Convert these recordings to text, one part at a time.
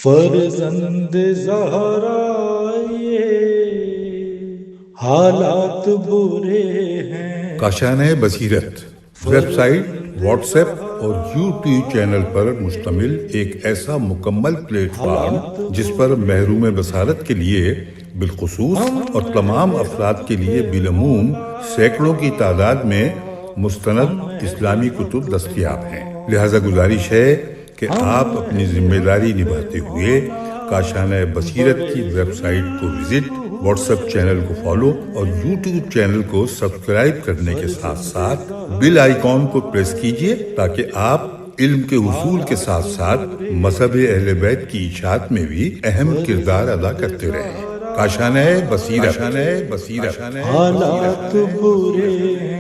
فرزند زہرا یہ حالات برے ہیں۔ کاشانۂ بصیرت ویب سائٹ، واٹس ایپ اور یوٹیوب چینل پر مشتمل ایک ایسا مکمل پلیٹ فارم جس پر محروم بصارت کے لیے بالخصوص اور تمام افراد کے لیے بالعموم سینکڑوں کی تعداد میں مستند اسلامی کتب دستیاب ہیں۔ لہذا گزارش ہے کہ آپ اپنی ذمہ داری نبھاتے ہوئے کاشانۂ بصیرت کی ویب سائٹ کو وزٹ، واٹس ایپ چینل کو فالو اور یوٹیوب چینل کو سبسکرائب کرنے کے ساتھ ساتھ بیل آئیکن کو پریس کیجئے تاکہ آپ علم کے حصول کے ساتھ ساتھ مذہب اہل بیت کی اشاعت میں بھی اہم کردار ادا کرتے رہیں۔ کاشانۂ بصیرت۔ حالات برے ہیں۔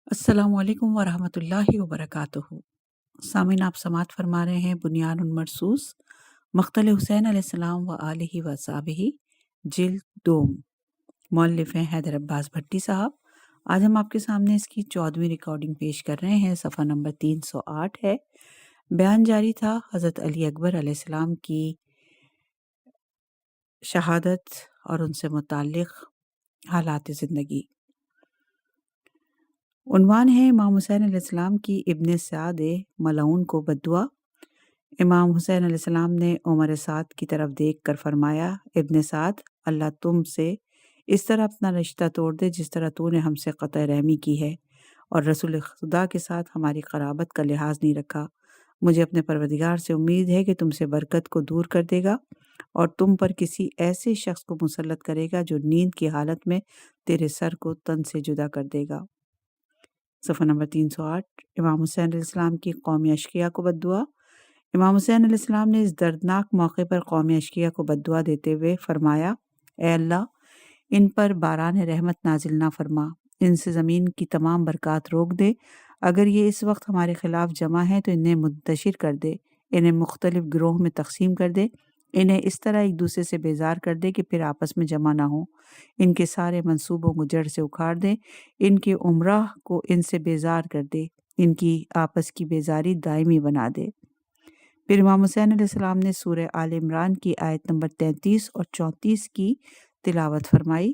السلام علیکم ورحمۃ اللہ وبرکاتہ۔ سامعین، آپ سماعت فرما رہے ہیں بنیان المرصوص مقتل حسین علیہ السلام و آلہ و صحبہ، جلد دوم۔ مؤلف ہیں حیدر عباس بھٹی صاحب۔ آج ہم آپ کے سامنے اس کی 14ویں ریکارڈنگ پیش کر رہے ہیں۔ صفحہ نمبر 308 ہے۔ بیان جاری تھا حضرت علی اکبر علیہ السلام کی شہادت اور ان سے متعلق حالات زندگی۔ عنوان ہے امام حسین علیہ السلام کی ابن سعد ملعون کو بددعا۔ امام حسین علیہ السلام نے عمر سعد کی طرف دیکھ کر فرمایا، ابن سعد، اللہ تم سے اس طرح اپنا رشتہ توڑ دے جس طرح تو نے ہم سے قطع رحمی کی ہے اور رسول خدا کے ساتھ ہماری قرابت کا لحاظ نہیں رکھا۔ مجھے اپنے پروردگار سے امید ہے کہ تم سے برکت کو دور کر دے گا اور تم پر کسی ایسے شخص کو مسلط کرے گا جو نیند کی حالت میں تیرے سر کو تن سے جدا کر دے گا۔ صفحہ نمبر 308۔ امام حسین علیہ السلام کی قوم اشقیاء کو بددعا۔ امام حسین علیہ السلام نے اس دردناک موقع پر قوم اشقیاء کو بددعا دیتے ہوئے فرمایا، اے اللہ، ان پر باران رحمت نازل نہ فرما، ان سے زمین کی تمام برکات روک دے۔ اگر یہ اس وقت ہمارے خلاف جمع ہیں تو انہیں منتشر کر دے، انہیں مختلف گروہ میں تقسیم کر دے، انہیں اس طرح ایک دوسرے سے بیزار کر دے کہ پھر آپس میں جمع نہ ہوں، ان کے سارے منصوبوں کو جڑ سے اکھاڑ دے، ان کے عمراہ کو ان سے بیزار کر دے، ان کی آپس کی بیزاری دائمی بنا دے۔ پھر امام حسین علیہ السلام نے سورہ آل عمران کی آیت نمبر 33 اور 34 کی تلاوت فرمائی۔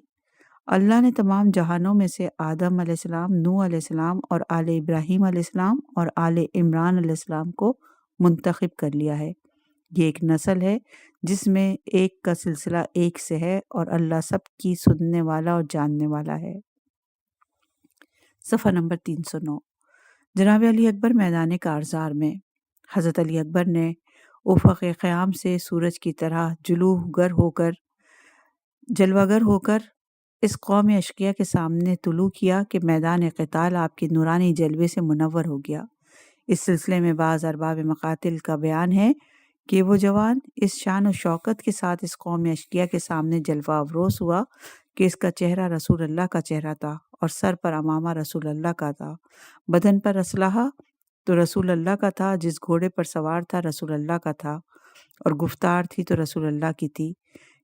اللہ نے تمام جہانوں میں سے آدم علیہ السلام، نوح علیہ السلام اور آل ابراہیم علیہ السلام اور آل عمران علیہ السلام کو منتخب کر لیا ہے۔ یہ ایک نسل ہے جس میں ایک کا سلسلہ ایک سے ہے اور اللہ سب کی سننے والا اور جاننے والا ہے۔ صفحہ نمبر 309۔ جناب علی اکبر میدان کارزار میں۔ حضرت علی اکبر نے افق قیام سے سورج کی طرح جلوہ گر ہو کر اس قوم اشقیاء کے سامنے طلوع کیا کہ میدان قتال آپ کے نورانی جلوے سے منور ہو گیا۔ اس سلسلے میں بعض ارباب مقاتل کا بیان ہے کہ وہ جوان اس شان و شوکت کے ساتھ اس قوم اشقیاء کے سامنے جلوہ افروز ہوا کہ اس کا چہرہ رسول اللہ کا چہرہ تھا اور سر پر عمامہ رسول اللہ کا تھا، بدن پر اسلحہ تو رسول اللہ کا تھا، جس گھوڑے پر سوار تھا رسول اللہ کا تھا، اور گفتار تھی تو رسول اللہ کی تھی۔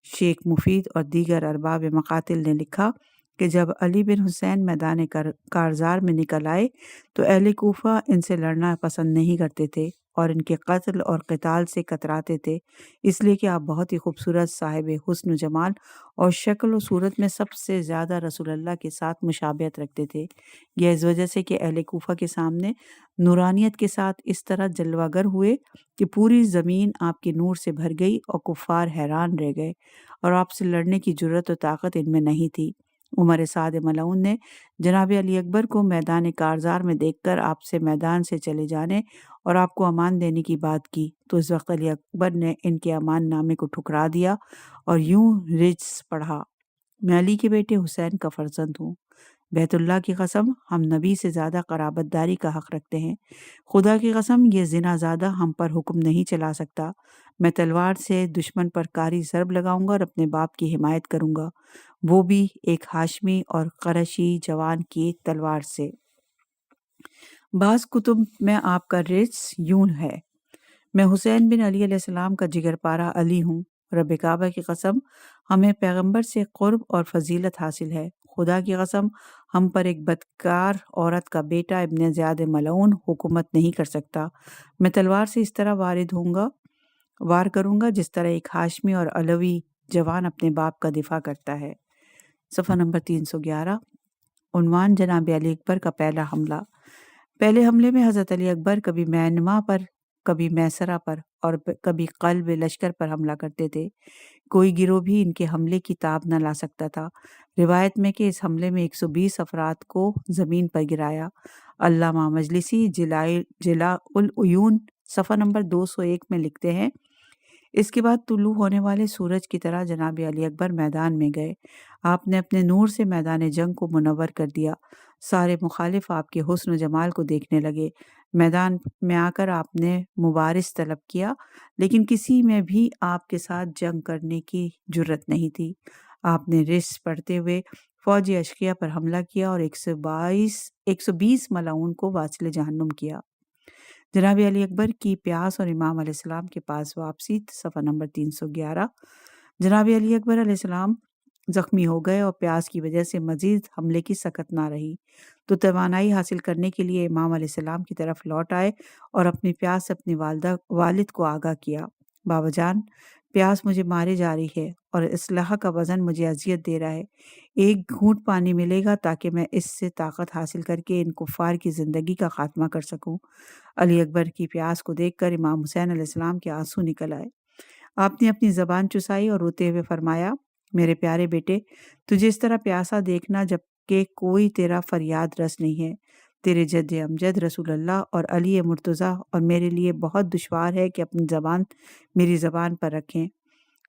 شیخ مفید اور دیگر ارباب مقاتل نے لکھا کہ جب علی بن حسین میدان کارزار میں نکل آئے تو اہل کوفہ ان سے لڑنا پسند نہیں کرتے تھے اور ان کے قتل اور قتال سے کتراتے تھے، اس لیے کہ آپ بہت ہی خوبصورت، صاحب حسن و جمال اور شکل و صورت میں سب سے زیادہ رسول اللہ کے ساتھ مشابہت رکھتے تھے۔ یہ اس وجہ سے کہ اہل کوفہ کے سامنے نورانیت کے ساتھ اس طرح جلوہ گر ہوئے کہ پوری زمین آپ کے نور سے بھر گئی اور کفار حیران رہ گئے اور آپ سے لڑنے کی جرأت و طاقت ان میں نہیں تھی۔ عمر سعد ملعون نے جناب علی اکبر کو میدان کارزار میں دیکھ کر آپ سے میدان سے چلے جانے اور آپ کو امان دینے کی بات کی تو اس وقت علی اکبر نے ان کے امان نامے کو ٹھکرا دیا اور یوں رجز پڑھا، میں علی کے بیٹے حسین کا فرزند ہوں، بیت اللہ کی قسم ہم نبی سے زیادہ قرابت داری کا حق رکھتے ہیں، خدا کی قسم یہ زنا زادہ ہم پر حکم نہیں چلا سکتا، میں تلوار سے دشمن پر کاری ضرب لگاؤں گا اور اپنے باپ کی حمایت کروں گا، وہ بھی ایک ہاشمی اور قریشی جوان کی تلوار سے۔ بعض کتب میں آپ کا رجز یوں ہے، میں حسین بن علی علیہ السلام کا جگر پارہ علی ہوں، رب کعبہ کی قسم ہمیں پیغمبر سے قرب اور فضیلت حاصل ہے، خدا کی قسم ہم پر ایک بدکار عورت کا بیٹا ابن زیاد ملعون حکومت نہیں کر سکتا، میں تلوار سے اس طرح وارد ہوں گا وار کروں گا جس طرح ایک ہاشمی اور علوی جوان اپنے باپ کا دفاع کرتا ہے۔ صفحہ نمبر 311۔ عنوان جناب علی اکبر کا پہلا حملہ۔ پہلے حملے میں حضرت علی اکبر کبھی مینما پر، کبھی میسرہ پر اور کبھی قلب لشکر پر حملہ کرتے تھے۔ کوئی گروہ بھی ان کے حملے کی تاب نہ لا سکتا تھا۔ روایت میں کہ اس حملے میں 120 افراد کو زمین پر گرایا۔ علامہ مجلسی جلاء العیون صفحہ نمبر 201 میں لکھتے ہیں، اس کے بعد طلوع ہونے والے سورج کی طرح جناب علی اکبر میدان میں گئے۔ آپ نے اپنے نور سے میدان جنگ کو منور کر دیا۔ سارے مخالف آپ کے حسن و جمال کو دیکھنے لگے۔ میدان میں آ کر آپ نے مبارز طلب کیا، لیکن کسی میں بھی آپ کے ساتھ جنگ کرنے کی جرت نہیں تھی۔ آپ نے رس پڑھتے ہوئے فوجی اشقیاء پر حملہ کیا اور 120 ملعون کو واصل جہنم کیا۔ جناب علی اکبر کی پیاس اور امام علیہ السلام کے پاس واپسی صفحہ نمبر 311۔ جناب علی اکبر علیہ السلام زخمی ہو گئے اور پیاس کی وجہ سے مزید حملے کی سکت نہ رہی، تو توانائی حاصل کرنے کے لیے امام علیہ السلام کی طرف لوٹ آئے اور اپنی پیاس سے اپنی والد کو آگاہ کیا۔ بابا جان، پیاس مجھے مارے جا رہی ہے اور اسلحہ کا وزن مجھے اذیت دے رہا ہے۔ ایک گھونٹ پانی ملے گا تاکہ میں اس سے طاقت حاصل کر کے ان کفار کی زندگی کا خاتمہ کر سکوں۔ علی اکبر کی پیاس کو دیکھ کر امام حسین علیہ السلام کے آنسو نکل آئے۔ آپ نے اپنی زبان چسائی اور روتے ہوئے فرمایا، میرے پیارے بیٹے، تجھے اس طرح پیاسا دیکھنا جبکہ کوئی تیرا فریاد رس نہیں ہے۔ تیرے جد امجد رسول اللہ اور علی مرتضیٰ اور میرے لیے بہت دشوار ہے کہ اپنی زبان میری زبان پر رکھیں۔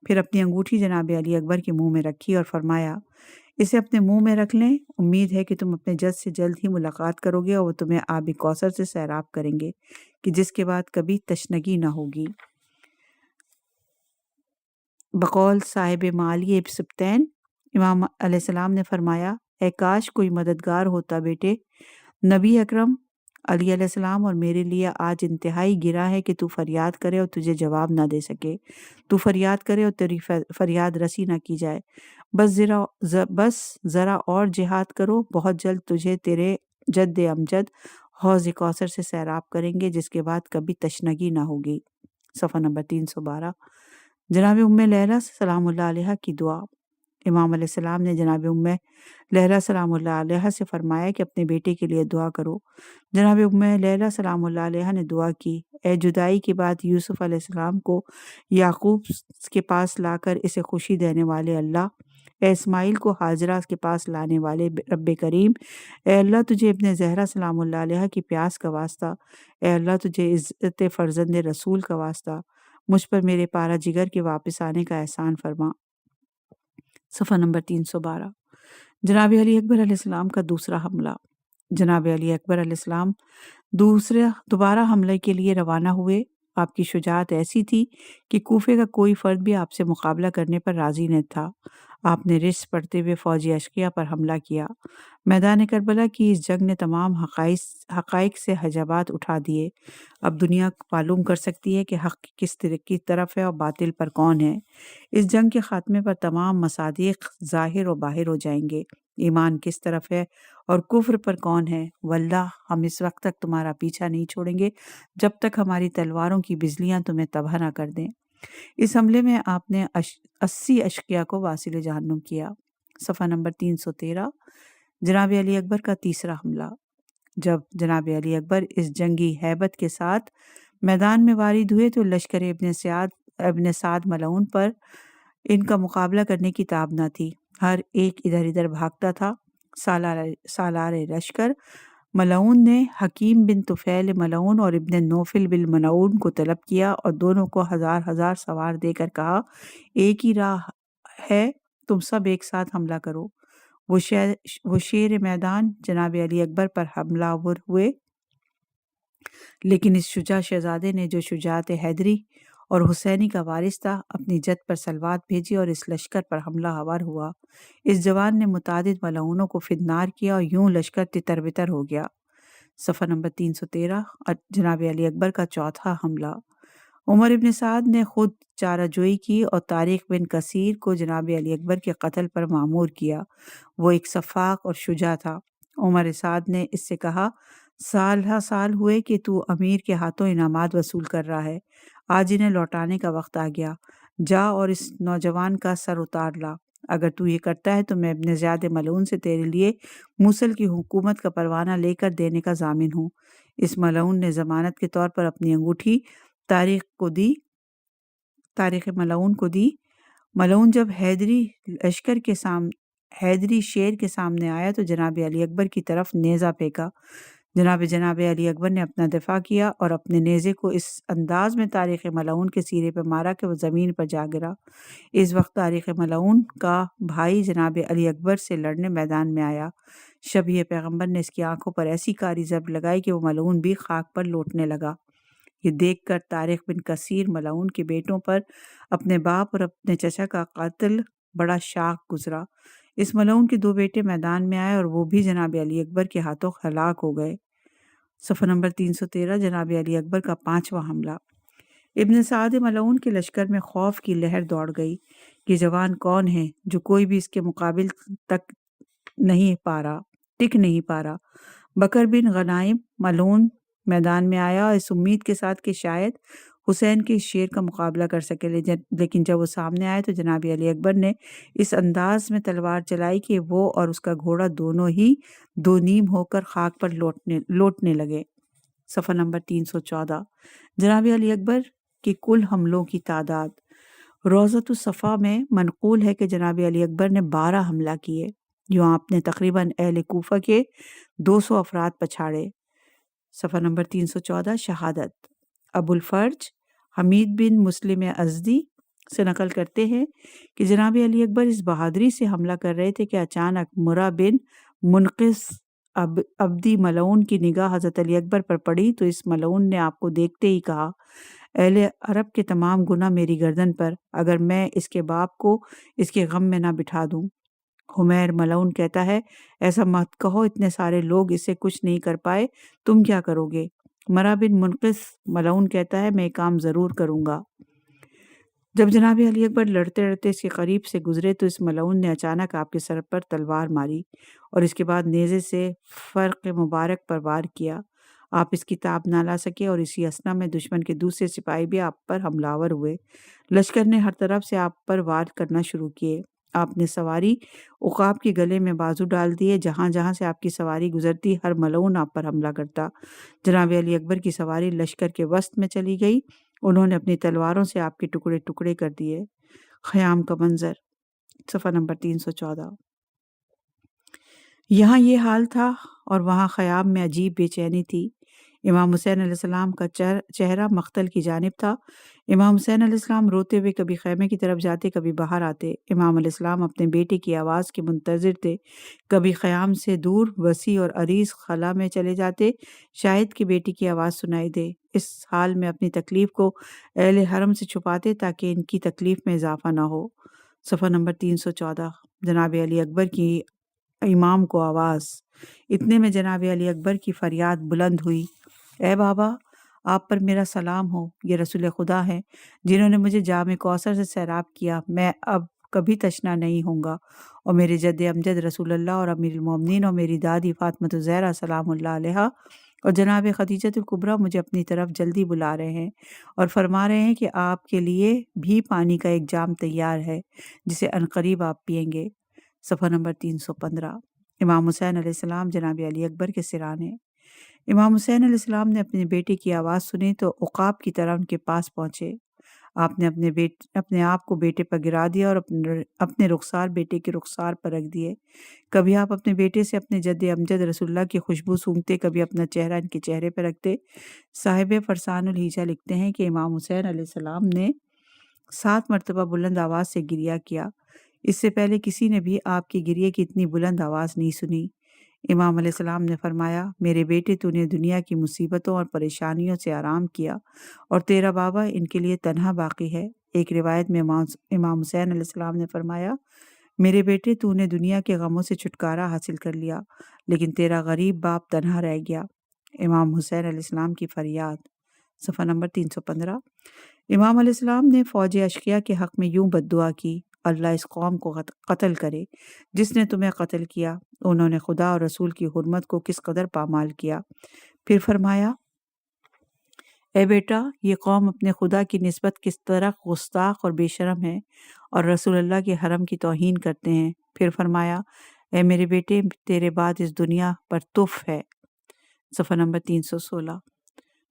پھر اپنی انگوٹھی جناب علی اکبر کے منہ میں رکھی اور فرمایا، اسے اپنے منہ میں رکھ لیں، امید ہے کہ تم اپنے جد سے جلد ہی ملاقات کرو گے اور وہ تمہیں آب کوثر سے سیراب کریں گے کہ جس کے بعد کبھی تشنگی نہ ہوگی۔ بقول صاحب معالی سبطین، امام علیہ السلام نے فرمایا، اے کاش کوئی مددگار ہوتا بیٹے۔ نبی اکرم علی علیہ السلام اور میرے لیے آج انتہائی گرا ہے کہ تو فریاد کرے اور تجھے جواب نہ دے سکے۔ تو فریاد کرے اور تیری فریاد رسی نہ کی جائے۔ بس ذرا اور جہاد کرو، بہت جلد تجھے تیرے جد امجد حوض کوثر سے سیراب کریں گے جس کے بعد کبھی تشنگی نہ ہوگی۔ صفحہ نمبر 312۔ جناب ام لیلہ سلام اللہ علیہ کی دعا۔ امام علیہ السلام نے جناب ام لیلہ سلام اللہ علیہ سے فرمایا کہ اپنے بیٹے کے لیے دعا کرو۔ جناب ام لیلہ سلام اللہ علیہ نے دعا کی، اے جدائی کے بعد یوسف علیہ السلام کو یعقوب کے پاس لا کر اسے خوشی دینے والے اللہ، اے اسماعیل کو حاجرہ کے پاس لانے والے رب کریم، اے اللہ تجھے ابن زہرا سلام اللہ علیہ کی پیاس کا واسطہ، اے اللہ تجھے عزت فرزند رسول کا واسطہ، مجھ پر میرے پارا جگر کے واپس آنے کا احسان فرما۔ صفحہ نمبر 312۔ جناب علی اکبر علیہ السلام کا دوسرا حملہ۔ جناب علی اکبر علیہ السلام دوبارہ حملے کے لیے روانہ ہوئے۔ آپ کی شجاعت ایسی تھی کہ کوفے کا کوئی فرد بھی آپ سے مقابلہ کرنے پر راضی نہ تھا۔ آپ نے رس پڑھتے ہوئے فوجی اشقیاء پر حملہ کیا۔ میدان کربلا کی اس جنگ نے تمام حقائق سے حجابات اٹھا دیے۔ اب دنیا معلوم کر سکتی ہے کہ حق کس کی طرف ہے اور باطل پر کون ہے۔ اس جنگ کے خاتمے پر تمام مصادیق ظاہر و باہر ہو جائیں گے۔ ایمان کس طرف ہے اور کفر پر کون ہے۔ واللہ ہم اس وقت تک تمہارا پیچھا نہیں چھوڑیں گے جب تک ہماری تلواروں کی بجلیاں تمہیں تباہ نہ کر دیں۔ اس حملے میں آپ نے 80 اشقیاء کو واصل جہنم کیا۔ صفحہ نمبر 313۔ جناب علی اکبر کا تیسرا حملہ۔ جب جناب علی اکبر اس جنگی ہیبت کے ساتھ میدان میں وارد ہوئے تو لشکر ابن سعد ملعون پر ان کا مقابلہ کرنے کی تاب نہ تھی۔ ہر ایک ادھر ادھر بھاگتا تھا۔ سالار لشکر ملعون نے حکیم بن طفیل ملعون اور ابن نوفل بن ملعون کو طلب کیا اور دونوں کو ہزار سوار دے کر کہا، ایک ہی راہ ہے، تم سب ایک ساتھ حملہ کرو۔ وہ شیر میدان جناب علی اکبر پر حملہ آور ہوئے، لیکن اس شجاع شہزادے نے جو شجاعت حیدری اور حسینی کا وارث تھا، اپنی جد پر سلوات بھیجی اور اس لشکر پر حملہ آور ہوا۔ اس جوان نے متعدد ملعونوں کو فنار کیا اور یوں لشکر تتر بتر ہو گیا۔ صفحہ نمبر 313۔ جناب علی اکبر کا چوتھا حملہ۔ عمر ابن سعد نے خود چارہ جوئی کی اور طارق بن کثیر کو جناب علی اکبر کے قتل پر مامور کیا۔ وہ ایک سفاک اور شجاع تھا۔ عمر سعد نے اس سے کہا، سال ہا سال ہوئے کہ تو امیر کے ہاتھوں انعامات وصول کر رہا ہے، آج انہیں لوٹانے کا وقت آ گیا، جا اور اس نوجوان کا سر اتار لا، اگر تو یہ کرتا ہے تو میں ابن زیاد ملعون سے تیرے لیے موصل کی حکومت کا پروانہ لے کر دینے کا ضامن ہوں۔ اس ملعون نے ضمانت کے طور پر اپنی انگوٹھی طارق ملعون کو دی۔ ملعون جب حیدری شیر کے سامنے آیا تو جناب علی اکبر کی طرف نیزہ پھینکا۔ جناب علی اکبر نے اپنا دفاع کیا اور اپنے نیزے کو اس انداز میں طارق ملعون کے سینے پر مارا کہ وہ زمین پر جا گرا۔ اس وقت طارق ملعون کا بھائی جناب علی اکبر سے لڑنے میدان میں آیا۔ شبیہ پیغمبر نے اس کی آنکھوں پر ایسی کاری ضرب لگائی کہ وہ ملعون بھی خاک پر لوٹنے لگا۔ یہ دیکھ کر طارق بن کثیر ملعون کے بیٹوں پر اپنے باپ اور اپنے چچا کا قاتل بڑا شاق گزرا۔ اس ملعون کے 2 بیٹے میدان میں آئے اور وہ بھی جناب علی اکبر کے ہاتھوں ہلاک ہو گئے۔ صفحہ نمبر 313 جناب علی اکبر کا 5واں حملہ۔ ابن سعد ملعون کے لشکر میں خوف کی لہر دوڑ گئی کہ جوان کون ہے جو کوئی بھی اس کے مقابل ٹک نہیں پا رہا۔ بکر بن غنائم ملعون میدان میں آیا اس امید کے ساتھ کہ شاید حسین کے اس شیر کا مقابلہ کر سکے، لیکن جب وہ سامنے آئے تو جناب علی اکبر نے اس انداز میں تلوار چلائی کہ وہ اور اس کا گھوڑا دونوں ہی 2 نیم ہو کر خاک پر لوٹنے لگے۔ صفحہ نمبر 314 جناب علی اکبر کے کل حملوں کی تعداد۔ روضۃ الصفا میں منقول ہے کہ جناب علی اکبر نے 12 حملہ کیے، یوں آپ نے تقریباً اہل کوفہ کے 200 افراد پچھاڑے۔ صفحہ نمبر 314 شہادت۔ ابو الفرج حمید بن مسلم ازدی سے نقل کرتے ہیں کہ جناب علی اکبر اس بہادری سے حملہ کر رہے تھے کہ اچانک مرہ بن منقذ عبدی ملعون کی نگاہ حضرت علی اکبر پر پڑی تو اس ملعون نے آپ کو دیکھتے ہی کہا، اہل عرب کے تمام گناہ میری گردن پر، اگر میں اس کے باپ کو اس کے غم میں نہ بٹھا دوں۔ حمیر ملعون کہتا ہے، ایسا مت کہو، اتنے سارے لوگ اسے کچھ نہیں کر پائے، تم کیا کرو گے؟ مرہ بن منقذ ملعون کہتا ہے، میں کام ضرور کروں گا۔ جب جناب علی اکبر لڑتے لڑتے اس کے قریب سے گزرے تو اس ملعون نے اچانک آپ کے سر پر تلوار ماری اور اس کے بعد نیزے سے فرق مبارک پر وار کیا۔ آپ اس کی تاب نہ لا سکے اور اسی اثنا میں دشمن کے دوسرے سپاہی بھی آپ پر حملہ آور ہوئے۔ لشکر نے ہر طرف سے آپ پر وار کرنا شروع کیے۔ آپ نے سواری عقاب کے گلے میں بازو ڈال دیے، جہاں جہاں سے آپ کی سواری گزرتی ہر ملعون آپ پر حملہ کرتا۔ جناب علی اکبر کی سواری لشکر کے وسط میں چلی گئی، انہوں نے اپنی تلواروں سے آپ کے ٹکڑے ٹکڑے کر دیے۔ خیام کا منظر۔ صفحہ نمبر 314 یہاں یہ حال تھا اور وہاں خیام میں عجیب بے چینی تھی۔ امام حسین علیہ السلام کا چہرہ مقتل کی جانب تھا۔ امام حسین علیہ السلام روتے ہوئے کبھی خیمے کی طرف جاتے، کبھی باہر آتے۔ امام علیہ السلام اپنے بیٹے کی آواز کے منتظر تھے، کبھی خیام سے دور وسیع اور عریض خلا میں چلے جاتے، شاید کہ بیٹی کی آواز سنائی دے۔ اس حال میں اپنی تکلیف کو اہل حرم سے چھپاتے تاکہ ان کی تکلیف میں اضافہ نہ ہو۔ صفحہ نمبر 314 جناب علی اکبر کی امام کو آواز۔ اتنے میں جناب علی اکبر کی فریاد بلند ہوئی، اے بابا، آپ پر میرا سلام ہو، یہ رسول خدا ہیں جنہوں نے مجھے جام کوثر سے سیراب کیا، میں اب کبھی تشنا نہیں ہوں گا، اور میرے جد امجد رسول اللہ اور امیر المومنین اور میری دادی فاطمہ الزہرا سلام اللہ علیہا اور جناب خدیجہ الکبریٰ مجھے اپنی طرف جلدی بلا رہے ہیں اور فرما رہے ہیں کہ آپ کے لیے بھی پانی کا ایک جام تیار ہے جسے عنقریب آپ پئیں گے۔ صفحہ نمبر 315 امام حسین علیہ السلام جناب علی اکبر کے سرانے۔ امام حسین علیہ السلام نے اپنے بیٹے کی آواز سنی تو عقاب کی طرح ان کے پاس پہنچے۔ آپ نے اپنے آپ کو بیٹے پر گرا دیا اور اپنے رخسار بیٹے کے رخسار پر رکھ دیے۔ کبھی آپ اپنے بیٹے سے اپنے جد امجد رسول اللہ کی خوشبو سونگھتے، کبھی اپنا چہرہ ان کے چہرے پر رکھتے۔ صاحب فرسان الحجہ لکھتے ہیں کہ امام حسین علیہ السلام نے 7 مرتبہ بلند آواز سے گریہ کیا، اس سے پہلے کسی نے بھی آپ کی گریے کی اتنی بلند آواز نہیں سنی۔ امام علیہ السلام نے فرمایا، میرے بیٹے، تو نے دنیا کی مصیبتوں اور پریشانیوں سے آرام کیا اور تیرا بابا ان کے لیے تنہا باقی ہے۔ ایک روایت میں امام حسین علیہ السلام نے فرمایا، میرے بیٹے، تو نے دنیا کے غموں سے چھٹکارا حاصل کر لیا، لیکن تیرا غریب باپ تنہا رہ گیا۔ امام حسین علیہ السلام کی فریاد۔ صفحہ نمبر 315 امام علیہ السلام نے فوج اشقیاء کے حق میں یوں بد دعا کی، اللہ اس قوم کو قتل کرے جس نے تمہیں قتل کیا۔ انہوں نے خدا اور رسول کی حرمت کو کس قدر پامال کیا۔ پھر فرمایا، اے بیٹا، یہ قوم اپنے خدا کی نسبت کس طرح گستاخ اور بے شرم ہے اور رسول اللہ کے حرم کی توہین کرتے ہیں۔ پھر فرمایا، اے میرے بیٹے، تیرے بعد اس دنیا پر تف ہے۔ صفحہ نمبر 316۔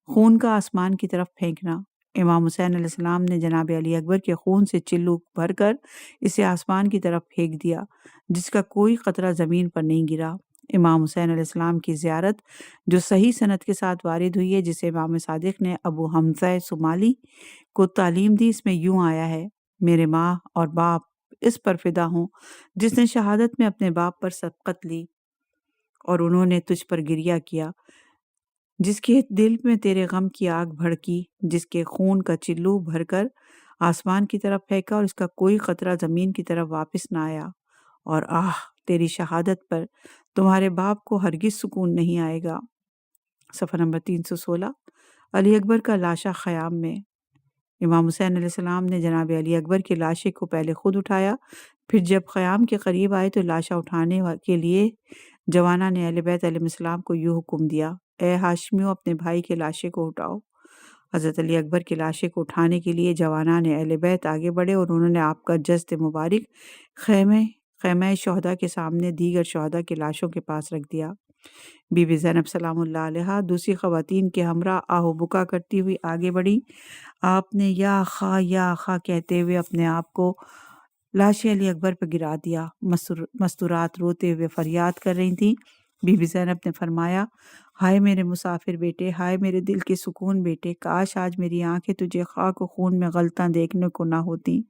خون کا آسمان کی طرف پھینکنا۔ امام حسین علیہ السلام نے جناب علی اکبر کے خون سے چلو بھر کر اسے آسمان کی طرف پھینک دیا، جس کا کوئی قطرہ زمین پر نہیں گرا۔ امام حسین علیہ السلام کی زیارت جو صحیح سند کے ساتھ وارد ہوئی ہے، جسے امام صادق نے ابو حمزہ سمالی کو تعلیم دی، اس میں یوں آیا ہے، میرے ماں اور باپ اس پر فدا ہوں جس نے شہادت میں اپنے باپ پر سبقت لی اور انہوں نے تجھ پر گریہ کیا، جس کے دل میں تیرے غم کی آگ بھڑکی، جس کے خون کا چلو بھر کر آسمان کی طرف پھینکا اور اس کا کوئی قطرہ زمین کی طرف واپس نہ آیا، اور تیری شہادت پر تمہارے باپ کو ہرگز سکون نہیں آئے گا۔ صفحہ نمبر 316۔ علی اکبر کا لاشا خیام میں۔ امام حسین علیہ السلام نے جناب علی اکبر کی لاشے کو پہلے خود اٹھایا، پھر جب خیام کے قریب آئے تو لاشا اٹھانے کے لیے جوانان اہل بیت علیہ السلام کو یوں حکم دیا، اے ہاشمیوں، اپنے بھائی کے لاشے کو اٹھاؤ۔ حضرت علی اکبر کے لاشے کو اٹھانے کے لیے جوانان اہل بیت آگے بڑھے اور انہوں نے آپ کا جسد مبارک خیمہ شہداء کے سامنے دیگر شہداء کی لاشوں کے پاس رکھ دیا۔ بی بی زینب سلام اللہ علیہا دوسری خواتین کے ہمراہ آہو بکا کرتی ہوئی آگے بڑھی۔ آپ نے یا خا کہتے ہوئے اپنے آپ کو لاش علی اکبر پر گرا دیا۔ مستورات روتے ہوئے فریاد کر رہی تھیں۔ بی بی زینب نے فرمایا، ہائے میرے مسافر بیٹے، ہائے میرے دل کے سکون بیٹے، کاش آج میری آنکھیں تجھے خاک و خون میں غلطاں دیکھنے کو نہ ہوتی،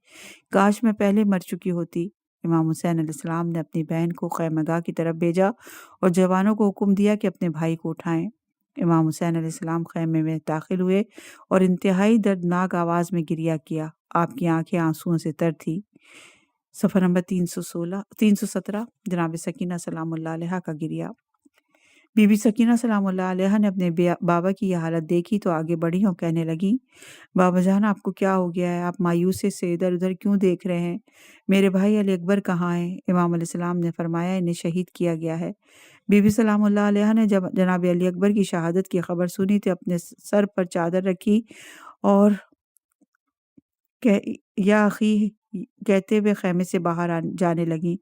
کاش میں پہلے مر چکی ہوتی۔ امام حسین علیہ السلام نے اپنی بہن کو خیمگاہ کی طرف بھیجا اور جوانوں کو حکم دیا کہ اپنے بھائی کو اٹھائیں۔ امام حسین علیہ السلام خیمے میں داخل ہوئے اور انتہائی دردناک آواز میں گریہ کیا۔ آپ کی آنکھیں آنسوؤں سے تر تھی۔ صفحہ نمبر 317۔ جناب سکینہ سلام اللہ علیہا کا گریہ۔ بی بی سکینہ سلام اللہ علیہا نے اپنے بابا کی یہ حالت دیکھی تو آگے بڑھی اور کہنے لگیں، بابا جان، آپ کو کیا ہو گیا ہے؟ آپ مایوسی سے ادھر ادھر کیوں دیکھ رہے ہیں؟ میرے بھائی علی اکبر کہاں ہیں؟ امام علیہ السلام نے فرمایا، انہیں شہید کیا گیا ہے۔ بی بی سلام اللہ علیہا نے جب جناب علی اکبر کی شہادت کی خبر سنی تو اپنے سر پر چادر رکھی اور یا اخی کہتے ہوئے خیمے سے باہر جانے لگیں۔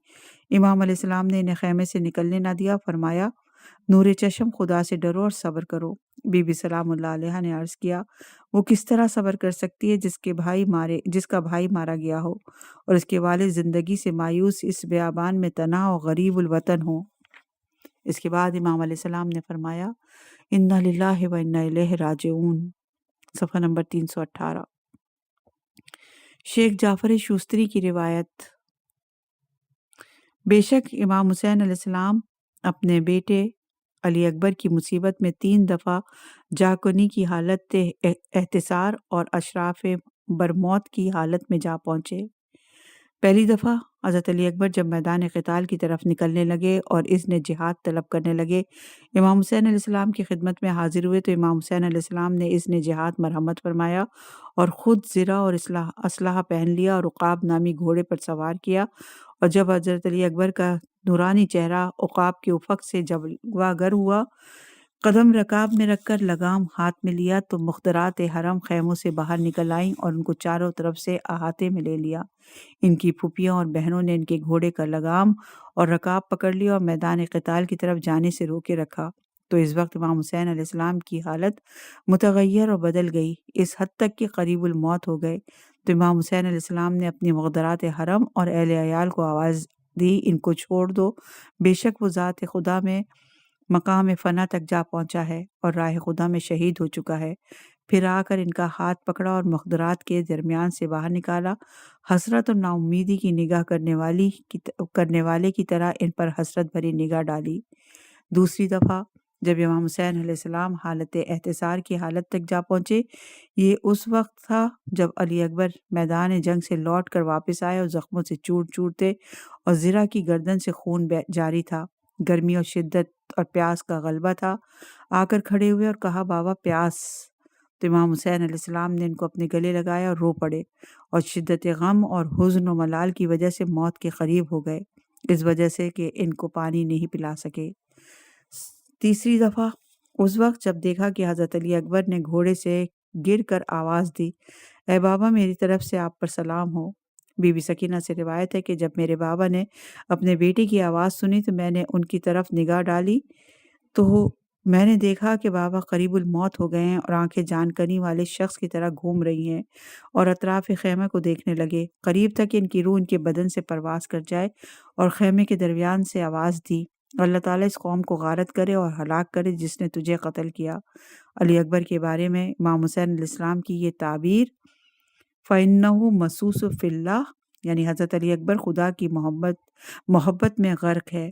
امام علیہ السلام نے انہیں خیمے سے نکلنے نہ دیا، فرمایا، نور چشم، خدا سے ڈرو اور صبر کرو۔ بی بی سلام اللہ علیہا نے عرض کیا، وہ کس طرح صبر کر سکتی ہے جس کا بھائی مارا گیا ہو اور اس کے والد زندگی سے مایوس اس بیابان میں تنہا اور غریب الوطن ہو۔ اس کے بعد امام علیہ السلام نے فرمایا، انا للہ و انا الیہ راجعون۔ صفحہ نمبر 318۔ شیخ جعفر شوستری کی روایت۔ بے شک امام حسین علیہ السلام اپنے بیٹے علی اکبر کی مصیبت میں 3 دفعہ جاکنی کی حالت احتسار اور اشراف برموت کی حالت میں جا پہنچے۔ پہلی دفعہ حضرت علی اکبر جب میدان قتال کی طرف نکلنے لگے اور اذن جہاد طلب کرنے لگے، امام حسین علیہ السلام کی خدمت میں حاضر ہوئے تو امام حسین علیہ السلام نے اذن جہاد مرحمت فرمایا اور خود زرہ اور اسلحہ پہن لیا اور عقاب نامی گھوڑے پر سوار کیا، اور جب حضرت علی اکبر کا نورانی چہرہ عقاب کے افق سے جلوہ گر ہوا، قدم رکاب میں رکھ کر لگام ہاتھ میں لیا تو مخدرات حرم خیموں سے باہر نکل آئیں اور ان کو چاروں طرف سے احاطے میں لے لیا۔ ان کی پھوپھیوں اور بہنوں نے ان کے گھوڑے کا لگام اور رکاب پکڑ لیا اور میدان قتال کی طرف جانے سے روکے رکھا۔ تو اس وقت امام حسین علیہ السلام کی حالت متغیر اور بدل گئی، اس حد تک کہ قریب الموت ہو گئے۔ تو امام حسین علیہ السلام نے اپنی مخدرات حرم اور اہل عیال کو آواز دی، ان کو چھوڑ دو، بے شک وہ ذات خدا میں مقام فنا تک جا پہنچا ہے اور راہ خدا میں شہید ہو چکا ہے۔ پھر آ کر ان کا ہاتھ پکڑا اور مخدرات کے درمیان سے باہر نکالا، حسرت اور نا امیدی کی نگاہ کرنے والے کی طرح ان پر حسرت بھری نگاہ ڈالی۔ دوسری دفعہ جب امام حسین علیہ السلام حالت احتسار کی حالت تک جا پہنچے، یہ اس وقت تھا جب علی اکبر میدان جنگ سے لوٹ کر واپس آئے اور زخموں سے چور چور تھے اور زرہ کی گردن سے خون جاری تھا۔ گرمی اور شدت اور پیاس کا غلبہ تھا۔ آ کر کھڑے ہوئے اور کہا، بابا پیاس۔ تو امام حسین علیہ السلام نے ان کو اپنے گلے لگایا اور رو پڑے اور شدت غم اور حزن و ملال کی وجہ سے موت کے قریب ہو گئے، اس وجہ سے کہ ان کو پانی نہیں پلا سکے۔ تیسری دفعہ اس وقت جب دیکھا کہ حضرت علی اکبر نے گھوڑے سے گر کر آواز دی، اے بابا میری طرف سے آپ پر سلام ہو۔ بی بی سکینہ سے روایت ہے کہ جب میرے بابا نے اپنے بیٹے کی آواز سنی تو میں نے ان کی طرف نگاہ ڈالی تو میں نے دیکھا کہ بابا قریب الموت ہو گئے ہیں اور آنکھیں جان کنی والے شخص کی طرح گھوم رہی ہیں اور اطراف خیمے کو دیکھنے لگے، قریب تک ان کی روح ان کے بدن سے پرواز کر جائے، اور خیمے کے درمیان سے آواز دی، اللہ تعالیٰ اس قوم کو غارت کرے اور ہلاک کرے جس نے تجھے قتل کیا۔ علی اکبر کے بارے میں امام حسین علیہ السلام کی یہ تعبیر فَإِنَّهُ مَسُوسٌ فِي اللَّهِ، یعنی حضرت علی اکبر خدا کی محبت میں غرق ہے،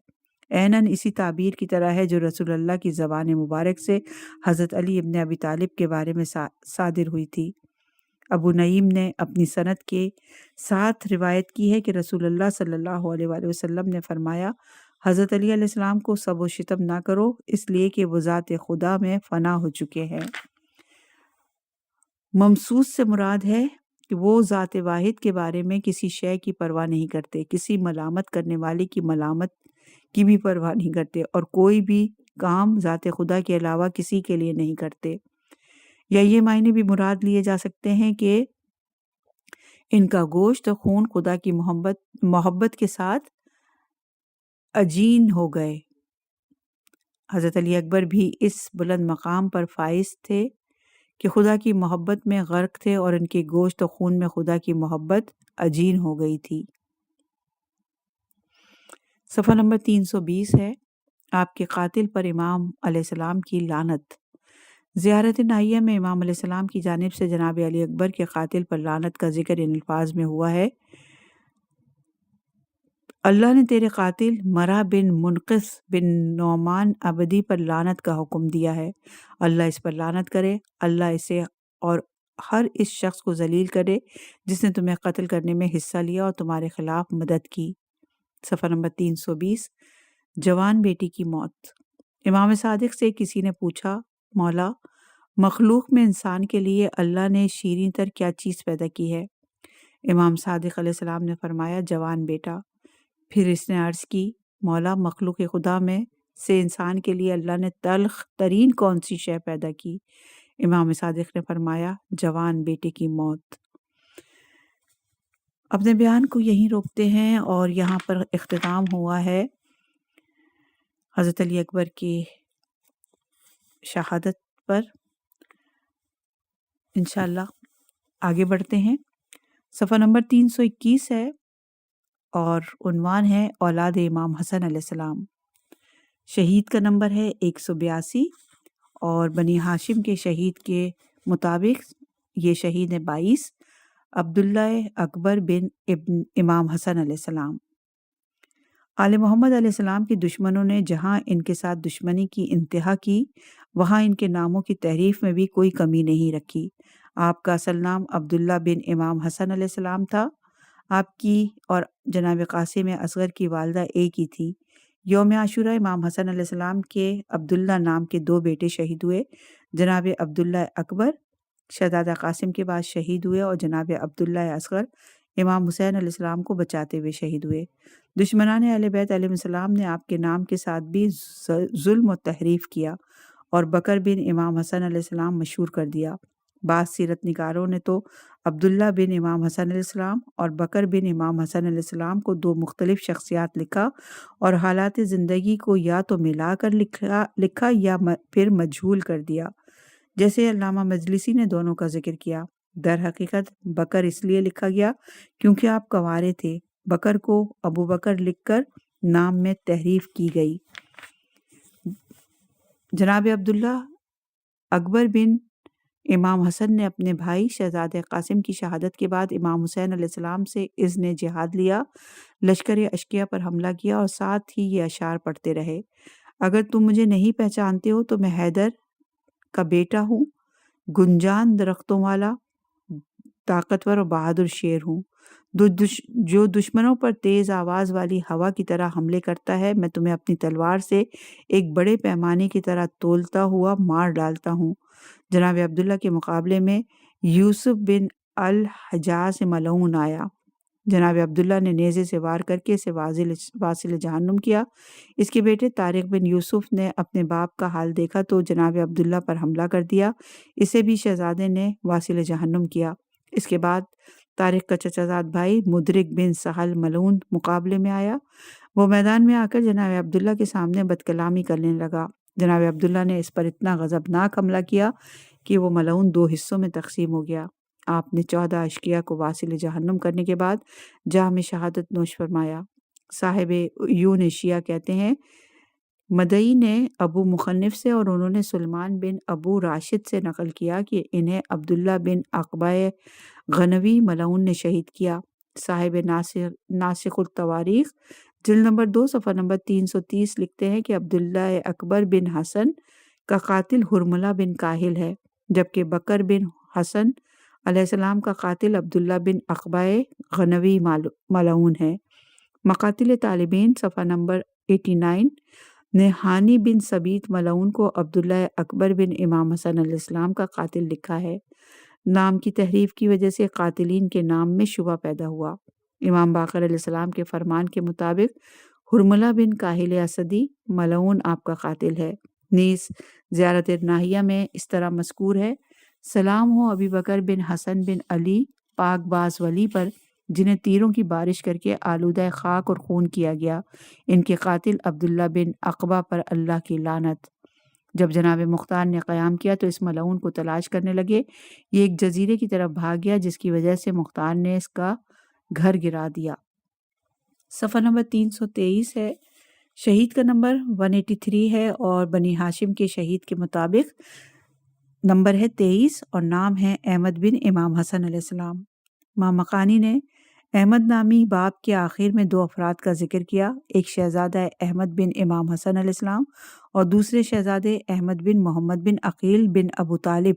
عیناً اسی تعبیر کی طرح ہے جو رسول اللہ کی زبان مبارک سے حضرت علی ابن ابی طالب کے بارے میں صادر ہوئی تھی۔ ابو نعیم نے اپنی سند کے ساتھ روایت کی ہے کہ رسول اللہ صلی اللہ علیہ وآلہ وسلم نے فرمایا، حضرت علی علیہ السلام کو سب و شتم نہ کرو، اس لیے کہ وہ ذات خدا میں فنا ہو چکے ہیں۔ ممسوس سے مراد ہے کہ وہ ذات واحد کے بارے میں کسی شے کی پرواہ نہیں کرتے، کسی ملامت کرنے والے کی ملامت کی بھی پرواہ نہیں کرتے، اور کوئی بھی کام ذات خدا کے علاوہ کسی کے لیے نہیں کرتے۔ یا یہ معنی بھی مراد لیے جا سکتے ہیں کہ ان کا گوشت و خون خدا کی محبت کے ساتھ عجین ہو گئے۔ حضرت علی اکبر بھی اس بلند مقام پر فائز تھے کہ خدا کی محبت میں غرق تھے اور ان کے گوشت و خون میں خدا کی محبت عجین ہو گئی تھی۔ صفحہ نمبر 320 ہے، آپ کے قاتل پر امام علیہ السلام کی لعنت۔ زیارت نائیہ میں امام علیہ السلام کی جانب سے جناب علی اکبر کے قاتل پر لعنت کا ذکر ان الفاظ میں ہوا ہے، اللہ نے تیرے قاتل مرہ بن منقذ بن نعمان عبدی پر لعنت کا حکم دیا ہے، اللہ اس پر لعنت کرے، اللہ اسے اور ہر اس شخص کو ذلیل کرے جس نے تمہیں قتل کرنے میں حصہ لیا اور تمہارے خلاف مدد کی۔ صفحہ نمبر 320، جوان بیٹی کی موت۔ امام صادق سے کسی نے پوچھا، مولا مخلوق میں انسان کے لیے اللہ نے شیریں تر کیا چیز پیدا کی ہے؟ امام صادق علیہ السلام نے فرمایا، جوان بیٹا۔ پھر اس نے عرض کی، مولا مخلوق خدا میں سے انسان کے لیے اللہ نے تلخ ترین کون سی شے پیدا کی؟ امام صادق نے فرمایا، جوان بیٹے کی موت۔ اپنے بیان کو یہیں روکتے ہیں اور یہاں پر اختتام ہوا ہے حضرت علی اکبر کی شہادت پر۔ انشاءاللہ آگے بڑھتے ہیں۔ صفحہ نمبر 321 ہے اور عنوان ہے اولاد امام حسن علیہ السلام۔ شہید کا نمبر ہے 182 اور بنی ہاشم کے شہید کے مطابق یہ شہید ہے 22، عبداللہ اکبر بن ابن امام حسن علیہ السلام۔ آل محمد علیہ السلام کے دشمنوں نے جہاں ان کے ساتھ دشمنی کی انتہا کی، وہاں ان کے ناموں کی تحریف میں بھی کوئی کمی نہیں رکھی۔ آپ کا اصل نام عبداللہ بن امام حسن علیہ السلام تھا۔ آپ کی اور جناب قاسم اصغر کی والدہ ایک ہی تھی۔ یوم عاشورہ امام حسن علیہ السلام کے عبداللہ نام کے 2 بیٹے شہید ہوئے، جناب عبداللہ اکبر شہزادہ قاسم کے بعد شہید ہوئے اور جناب عبداللہ اصغر امام حسین علیہ السلام کو بچاتے ہوئے شہید ہوئے۔ دشمنان اہل بیت علیہ السلام نے آپ کے نام کے ساتھ بھی ظلم و تحریف کیا اور بکر بن امام حسن علیہ السلام مشہور کر دیا۔ بعض سیرت نگاروں نے تو عبداللہ بن امام حسن علیہ السلام اور بکر بن امام حسن علیہ السلام کو 2 مختلف شخصیات لکھا اور حالات زندگی کو یا تو ملا کر لکھا یا پھر مجہول کر دیا، جیسے علامہ مجلسی نے دونوں کا ذکر کیا۔ در حقیقت بکر اس لیے لکھا گیا کیونکہ آپ کنوارے تھے، بکر کو ابو بکر لکھ کر نام میں تحریف کی گئی۔ جناب عبداللہ اکبر بن امام حسن نے اپنے بھائی شہزادہ قاسم کی شہادت کے بعد امام حسین علیہ السلام سے اذن جہاد لیا، لشکر اشقیہ پر حملہ کیا اور ساتھ ہی یہ اشعار پڑھتے رہے، اگر تم مجھے نہیں پہچانتے ہو تو میں حیدر کا بیٹا ہوں، گنجان درختوں والا، طاقتور اور بہادر شیر ہوں جو دشمنوں پر تیز آواز والی ہوا کی طرح حملے کرتا ہے۔ میں تمہیں اپنی تلوار سے ایک بڑے پیمانے کی طرح تولتا ہوا مار ڈالتا ہوں۔ جناب عبداللہ کے مقابلے میں یوسف بن الحجاز ملعون آیا۔ جناب عبداللہ نے نیزے سے وار کر کے اسے واصل جہنم کیا۔ اس کے بیٹے طارق بن یوسف نے اپنے باپ کا حال دیکھا تو جناب عبداللہ پر حملہ کر دیا، اسے بھی شہزادے نے واصل جہنم کیا۔ اس کے بعد طارق کا چچا زاد بھائی مدرک بن سہل ملعون مقابلے میں آیا۔ وہ میدان میں آ کر جناب عبداللہ کے سامنے بد کلامی کرنے لگا۔ جناب عبداللہ نے اس پر اتنا غضبناک حملہ کیا کہ وہ ملعون 2 حصوں میں تقسیم ہو گیا۔ آپ نے 14 اشقیاء کو واصل جہنم کرنے کے بعد جام شہادت نوش فرمایا۔ صاحب یون اشیاء کہتے ہیں مدعی نے ابو مخنف سے اور انہوں نے سلمان بن ابو راشد سے نقل کیا کہ انہیں عبداللہ بن عقبہ غنوی ملعون نے شہید کیا۔ صاحب ناسخ التواریخ جلد نمبر 2 صفحہ نمبر 330 لکھتے ہیں کہ عبداللہ اکبر بن حسن کا قاتل حرملہ بن کاہل ہے، جبکہ بکر بن حسن علیہ السلام کا قاتل عبداللہ بن عقبہ غنوی ملعون ہے۔ مقاتل طالبین صفحہ نمبر 89 نے ہانی بن ثبیت ملعون کو عبداللہ اکبر بن امام حسن علیہ السلام کا قاتل لکھا ہے۔ نام کی تحریف کی وجہ سے قاتلین کے نام میں شبہ پیدا ہوا۔ امام باقر علیہ السلام کے فرمان کے مطابق حرملہ بن کاہل اسدی ملعون آپ کا قاتل ہے۔ نیز زیارت ناہیہ میں اس طرح مذکور ہے: سلام ہو ابی بکر بن حسن بن علی پاک باز ولی پر، جنہیں تیروں کی بارش کر کے آلودہ خاک اور خون کیا گیا، ان کے قاتل عبداللہ بن عقبہ پر اللہ کی لعنت۔ جب جناب مختار نے قیام کیا تو اس ملعون کو تلاش کرنے لگے۔ یہ ایک جزیرے کی طرف بھاگ گیا جس کی وجہ سے مختار نے اس کا گھر گرا دیا۔ صفحہ نمبر 323 ہے۔ شہید کا نمبر 183 ہے اور بنی ہاشم کے شہید کے مطابق نمبر ہے 23 اور نام ہے احمد بن امام حسن علیہ السلام۔ امام مقانی نے احمد نامی باب کے آخر میں 2 افراد کا ذکر کیا، ایک شہزادہ احمد بن امام حسن علیہ السلام اور دوسرے شہزادے احمد بن محمد بن عقیل بن ابو طالب۔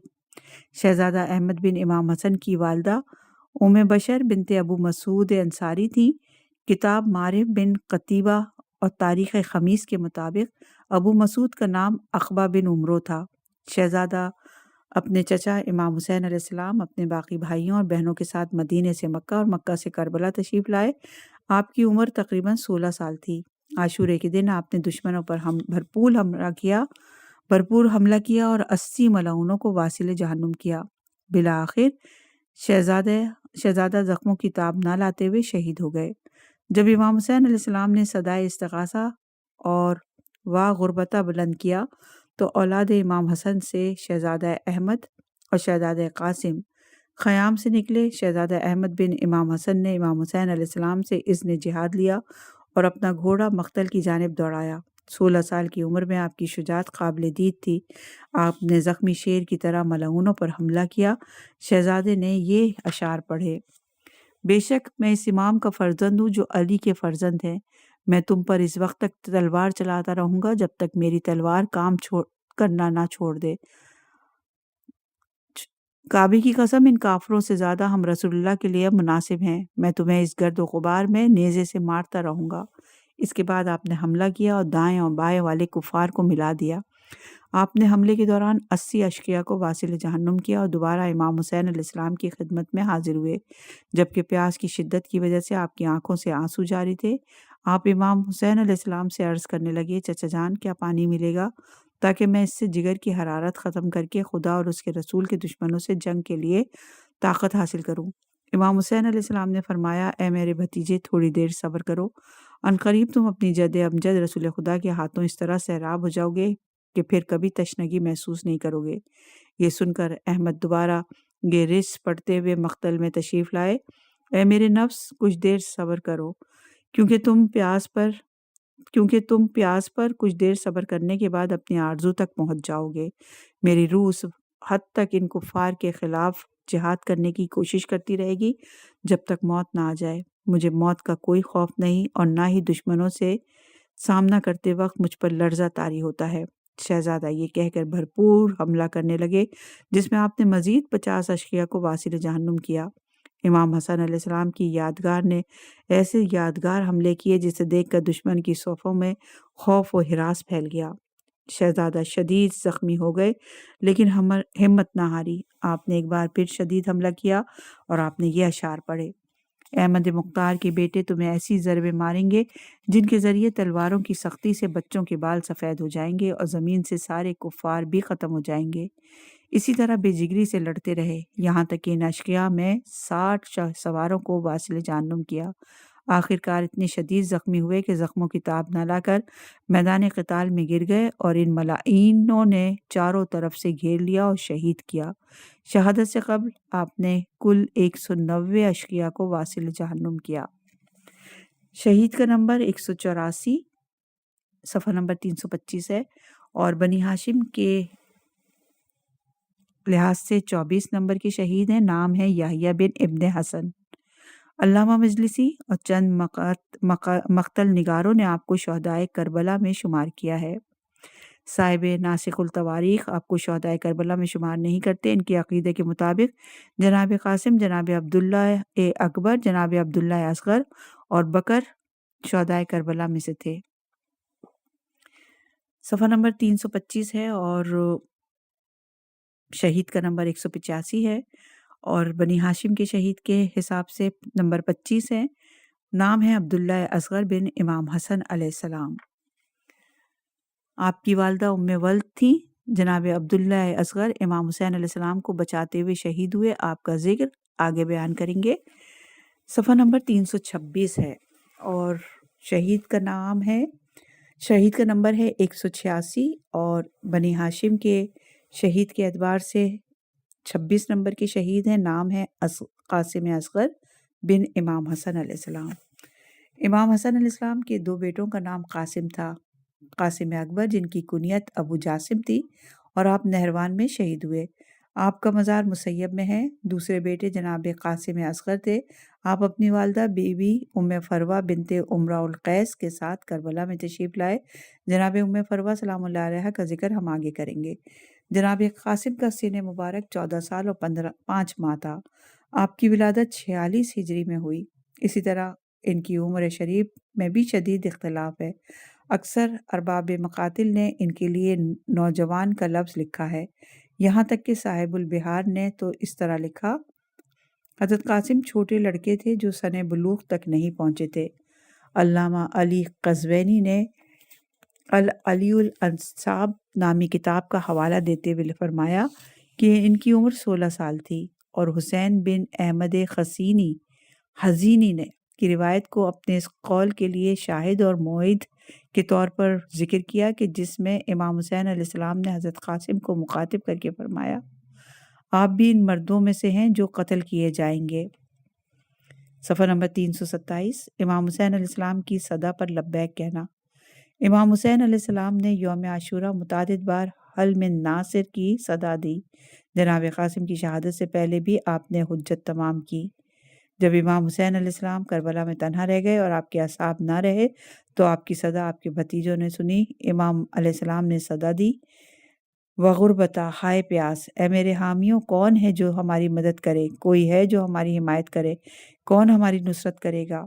شہزادہ احمد بن امام حسن کی والدہ بشر بنت ابو مسعود انصاری تھیں۔ کتاب معارف بن قتیبہ اور تاریخ خمیس کے مطابق ابو مسعود کا نام عقبہ بن عمرو تھا۔ شہزادہ اپنے چچا امام حسین علیہ السلام اپنے باقی بھائیوں اور بہنوں کے ساتھ مدینے سے مکہ اور مکہ سے کربلا تشریف لائے۔ آپ کی عمر تقریباً 16 سال تھی۔ عاشورے کے دن آپ نے دشمنوں پر بھرپور حملہ کیا اور 80 ملعونوں کو واصل جہنم کیا۔ بالآخر شہزادہ زخموں کی تاب نہ لاتے ہوئے شہید ہو گئے۔ جب امام حسین علیہ السلام نے صدائے استغاثہ اور وا غربتہ بلند کیا تو اولاد امام حسن سے شہزادہ احمد اور شہزادہ قاسم خیام سے نکلے۔ شہزادہ احمد بن امام حسن نے امام حسین علیہ السلام سے اذن جہاد لیا اور اپنا گھوڑا مقتل کی جانب دوڑایا۔ 16 سال کی عمر میں آپ کی شجاعت قابل دید تھی۔ آپ نے زخمی شیر کی طرح ملعونوں پر حملہ کیا۔ شہزادے نے یہ اشعار پڑھے: بے شک میں اس امام کا فرزند ہوں جو علی کے فرزند ہے۔ میں تم پر اس وقت تک تلوار چلاتا رہوں گا جب تک میری تلوار کام کرنا نہ چھوڑ دے۔ کعبے کی قسم، ان کافروں سے زیادہ ہم رسول اللہ کے لیے مناسب ہیں۔ میں تمہیں اس گرد و غبار میں نیزے سے مارتا رہوں گا۔ اس کے بعد آپ نے حملہ کیا اور دائیں اور بائیں والے کفار کو ملا دیا۔ آپ نے حملے کے دوران 80 اشقیاء کو واصل جہنم کیا اور دوبارہ امام حسین علیہ السلام کی خدمت میں حاضر ہوئے، جبکہ پیاس کی شدت کی وجہ سے آپ کی آنکھوں سے آنسو جاری تھے۔ آپ امام حسین علیہ السلام سے عرض کرنے لگے: چچا جان، کیا پانی ملے گا تاکہ میں اس سے جگر کی حرارت ختم کر کے خدا اور اس کے رسول کے دشمنوں سے جنگ کے لیے طاقت حاصل کروں؟ امام حسین علیہ السلام نے فرمایا: اے میرے بھتیجے، تھوڑی دیر صبر کرو، عنقریب تم اپنی جد امجد رسول خدا کے ہاتھوں اس طرح سیراب ہو جاؤ گے کہ پھر کبھی تشنگی محسوس نہیں کرو گے۔ یہ سن کر احمد دوبارہ گیرس پڑھتے ہوئے مقتل میں تشریف لائے: اے میرے نفس، کچھ دیر صبر کرو، کیونکہ تم پیاس پر کچھ دیر صبر کرنے کے بعد اپنی آرزو تک پہنچ جاؤ گے۔ میری روح اس حد تک ان کفار کے خلاف جہاد کرنے کی کوشش کرتی رہے گی جب تک موت نہ آ جائے۔ مجھے موت کا کوئی خوف نہیں اور نہ ہی دشمنوں سے سامنا کرتے وقت مجھ پر لرزہ طاری ہوتا ہے۔ شہزادہ یہ کہہ کر بھرپور حملہ کرنے لگے، جس میں آپ نے مزید 50 اشقیاء کو واصل جہنم کیا۔ امام حسن علیہ السلام کی یادگار نے ایسے یادگار حملے کیے جسے دیکھ کر دشمن کی صفوں میں خوف و ہراس پھیل گیا۔ شہزادہ شدید زخمی ہو گئے لیکن ہمت نہ ہاری۔ آپ نے ایک بار پھر شدید حملہ کیا اور آپ نے یہ اشعار پڑھے: احمد مختار کے بیٹے تمہیں ایسی ضربیں ماریں گے جن کے ذریعے تلواروں کی سختی سے بچوں کے بال سفید ہو جائیں گے اور زمین سے سارے کفار بھی ختم ہو جائیں گے۔ اسی طرح بے جگری سے لڑتے رہے یہاں تک کہ ان اشقیاء میں 60 سواروں کو واصل جہنم کیا۔ آخر کار اتنے شدید زخمی ہوئے کہ زخموں کی تاب نہ لا کر میدان قتال میں گر گئے اور ان ملائینوں نے چاروں طرف سے گھیر لیا اور شہید کیا۔ شہادت سے قبل آپ نے کل 190 اشقیاء کو واصل جہنم کیا۔ شہید کا نمبر 184، صفحہ نمبر 325 ہے، اور بنی ہاشم کے لحاظ سے 24 نمبر کے شہید ہیں۔ نام ہے یحییٰ بن ابن حسن۔ علامہ مجلسی اور چند مقتل نگاروں نے آپ کو شہدائے کربلا میں شمار کیا ہے۔ صاحب ناسخ التواریخ آپ کو شہدائے کربلا میں شمار نہیں کرتے۔ ان کے عقیدے کے مطابق جناب قاسم، جناب عبداللہ اکبر، جناب عبداللہ اصغر اور بکر شہدائے کربلا میں سے تھے۔ صفحہ نمبر 325 ہے اور شہید کا نمبر 185 ہے، اور بنی ہاشم کے شہید کے حساب سے نمبر 25 ہے۔ نام ہے عبداللہ اصغر بن امام حسن علیہ السلام۔ آپ کی والدہ ام ولد تھیں۔ جناب عبداللہ اصغر امام حسین علیہ السلام کو بچاتے ہوئے شہید ہوئے۔ آپ کا ذکر آگے بیان کریں گے۔ صفحہ نمبر 326 ہے اور شہید کا نمبر ہے 186، اور بنی ہاشم کے شہید کے اعتبار سے 26 نمبر کے شہید ہیں۔ نام ہے قاسم اصغر بن امام حسن علیہ السلام۔ امام حسن علیہ السلام کے 2 بیٹوں کا نام قاسم تھا، قاسم اکبر جن کی کنیت ابو جاسم تھی، اور آپ نہروان میں شہید ہوئے۔ آپ کا مزار مسیب میں ہے۔ دوسرے بیٹے جناب قاسم اصغر تھے۔ آپ اپنی والدہ بی بی ام فروہ بنت امراء القیس کے ساتھ کربلا میں تشریف لائے۔ جناب ام فروہ سلام اللہ علیہا کا ذکر ہم آگے کریں گے۔ جناب قاسم کا سن مبارک 14 سال اور 5 ماہ تھا۔ آپ کی ولادت 46 ہجری میں ہوئی۔ اسی طرح ان کی عمر شریف میں بھی شدید اختلاف ہے۔ اکثر ارباب مقاتل نے ان کے لیے نوجوان کا لفظ لکھا ہے، یہاں تک کہ صاحب البحار نے تو اس طرح لکھا: حضرت قاسم چھوٹے لڑکے تھے جو سن بلوغ تک نہیں پہنچے تھے۔ علامہ علی قزوینی نے العلی الانصاب نامی کتاب کا حوالہ دیتے ہوئے فرمایا کہ ان کی عمر 16 سال تھی، اور حسین بن احمد حزینی نے کی روایت کو اپنے اس قول کے لیے شاہد اور معید کے طور پر ذکر کیا کہ جس میں امام حسین علیہ السلام نے حضرت قاسم کو مخاطب کر کے فرمایا: آپ بھی ان مردوں میں سے ہیں جو قتل کیے جائیں گے۔ صفحہ نمبر 327، امام حسین علیہ السلام کی صدا پر لبیک کہنا۔ امام حسین علیہ السلام نے یوم عاشوراء متعدد بار حل من ناصر کی صدا دی۔ جناب قاسم کی شہادت سے پہلے بھی آپ نے حجت تمام کی۔ جب امام حسین علیہ السلام کربلا میں تنہا رہ گئے اور آپ کے اصحاب نہ رہے تو آپ کی صدا آپ کے بھتیجوں نے سنی۔ امام علیہ السلام نے صدا دی: وغربتا، ہائے پیاس، اے میرے حامیوں، کون ہے جو ہماری مدد کرے؟ کوئی ہے جو ہماری حمایت کرے؟ کون ہماری نصرت کرے گا؟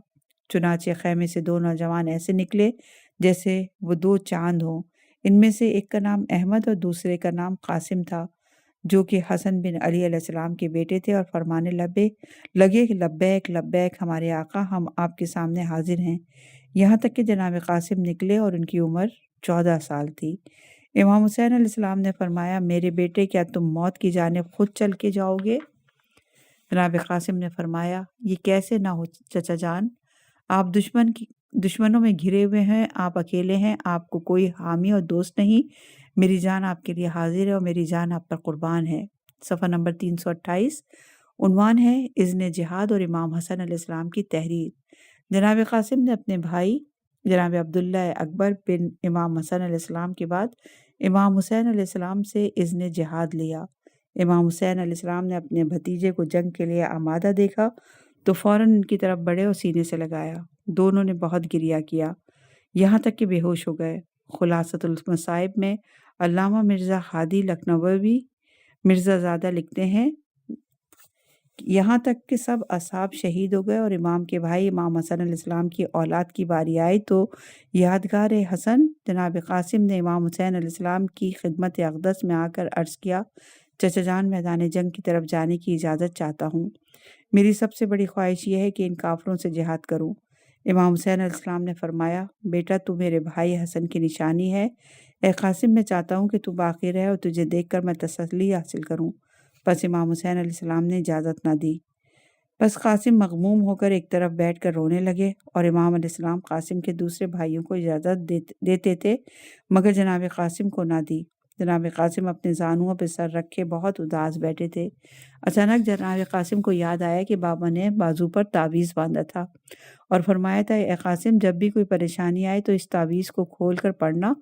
چنانچہ خیمے سے 2 نوجوان ایسے نکلے جیسے وہ 2 چاند ہوں۔ ان میں سے ایک کا نام احمد اور دوسرے کا نام قاسم تھا، جو کہ حسن بن علی علیہ السلام کے بیٹے تھے، اور فرمانے لگے کہ لبیک لبیک ہمارے آقا، ہم آپ کے سامنے حاضر ہیں۔ یہاں تک کہ جناب قاسم نکلے اور ان کی عمر 14 سال تھی۔ امام حسین علیہ السلام نے فرمایا: میرے بیٹے، کیا تم موت کی جانب خود چل کے جاؤ گے؟ جناب قاسم نے فرمایا: یہ کیسے نہ ہو چچا جان، آپ دشمنوں میں گھرے ہوئے ہیں، آپ اکیلے ہیں، آپ کو کوئی حامی اور دوست نہیں۔ میری جان آپ کے لیے حاضر ہے اور میری جان آپ پر قربان ہے۔ صفحہ نمبر 328، عنوان ہے اذن جہاد اور امام حسن علیہ السلام کی تحریر۔ جناب قاسم نے اپنے بھائی جناب عبداللہ اکبر بن امام حسن علیہ السلام کے بعد امام حسین علیہ السلام سے اذن جہاد لیا۔ امام حسین علیہ السلام نے اپنے بھتیجے کو جنگ کے لیے آمادہ دیکھا تو فوراً ان کی طرف بڑھے اور سینے سے لگایا۔ دونوں نے بہت گریہ کیا، یہاں تک کہ بے ہوش ہو گئے۔ خلاصۃ المصائب میں علامہ مرزا ہادی لکھنوی مرزا زادہ لکھتے ہیں یہاں تک کہ سب اصحاب شہید ہو گئے اور امام کے بھائی امام حسن علیہ السلام کی اولاد کی باری آئی تو یادگار حسن جناب قاسم نے امام حسین علیہ السلام کی خدمت اقدس میں آ کر عرض کیا، چچا جان، میدان جنگ کی طرف جانے کی اجازت چاہتا ہوں۔ میری سب سے بڑی خواہش یہ ہے کہ ان کافروں سے جہاد کروں۔ امام حسین علیہ السلام نے فرمایا، بیٹا تو میرے بھائی حسن کی نشانی ہے، اے قاسم میں چاہتا ہوں کہ تو باقی رہے اور تجھے دیکھ کر میں تسلی حاصل کروں۔ پس امام حسین علیہ السلام نے اجازت نہ دی۔ پس قاسم مغموم ہو کر ایک طرف بیٹھ کر رونے لگے اور امام علیہ السلام قاسم کے دوسرے بھائیوں کو اجازت دیتے تھے مگر جناب قاسم کو نہ دی۔ جناب قاسم اپنے زانوؤں پہ سر رکھے بہت اداس بیٹھے تھے۔ اچانک جناب قاسم کو یاد آیا کہ بابا نے بازو پر تعویذ باندھا تھا اور فرمایا تھا، اے قاسم، جب بھی کوئی پریشانی آئے تو اس تعویذ کو کھول کر پڑھنا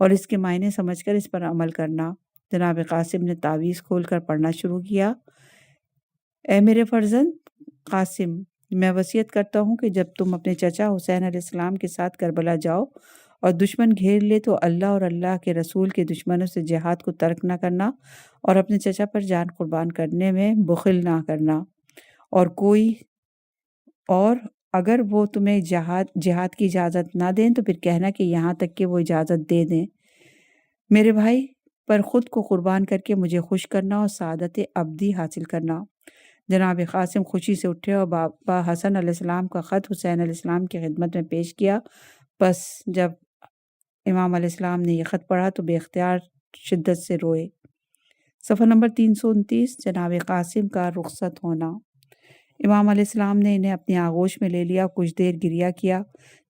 اور اس کے معنی سمجھ کر اس پر عمل کرنا۔ جناب قاسم نے تعویذ کھول کر پڑھنا شروع کیا، اے میرے فرزند قاسم، میں وصیت کرتا ہوں کہ جب تم اپنے چچا حسین علیہ السلام کے ساتھ کربلا جاؤ اور دشمن گھیر لے تو اللہ اور اللہ کے رسول کے دشمنوں سے جہاد کو ترک نہ کرنا اور اپنے چچا پر جان قربان کرنے میں بخل نہ کرنا، اور اگر وہ تمہیں جہاد کی اجازت نہ دیں تو پھر کہنا کہ یہاں تک کہ وہ اجازت دے دیں۔ میرے بھائی پر خود کو قربان کر کے مجھے خوش کرنا اور سعادت ابدی حاصل کرنا۔ جناب قاسم خوشی سے اٹھے اور بابا حسن علیہ السلام کا خط حسین علیہ السلام کی خدمت میں پیش کیا۔ پس جب امام علیہ السلام نے یہ خط پڑھا تو بے اختیار شدت سے روئے۔ صفحہ نمبر 329، جناب قاسم کا رخصت ہونا۔ امام علیہ السلام نے انہیں اپنی آغوش میں لے لیا، کچھ دیر گریہ کیا۔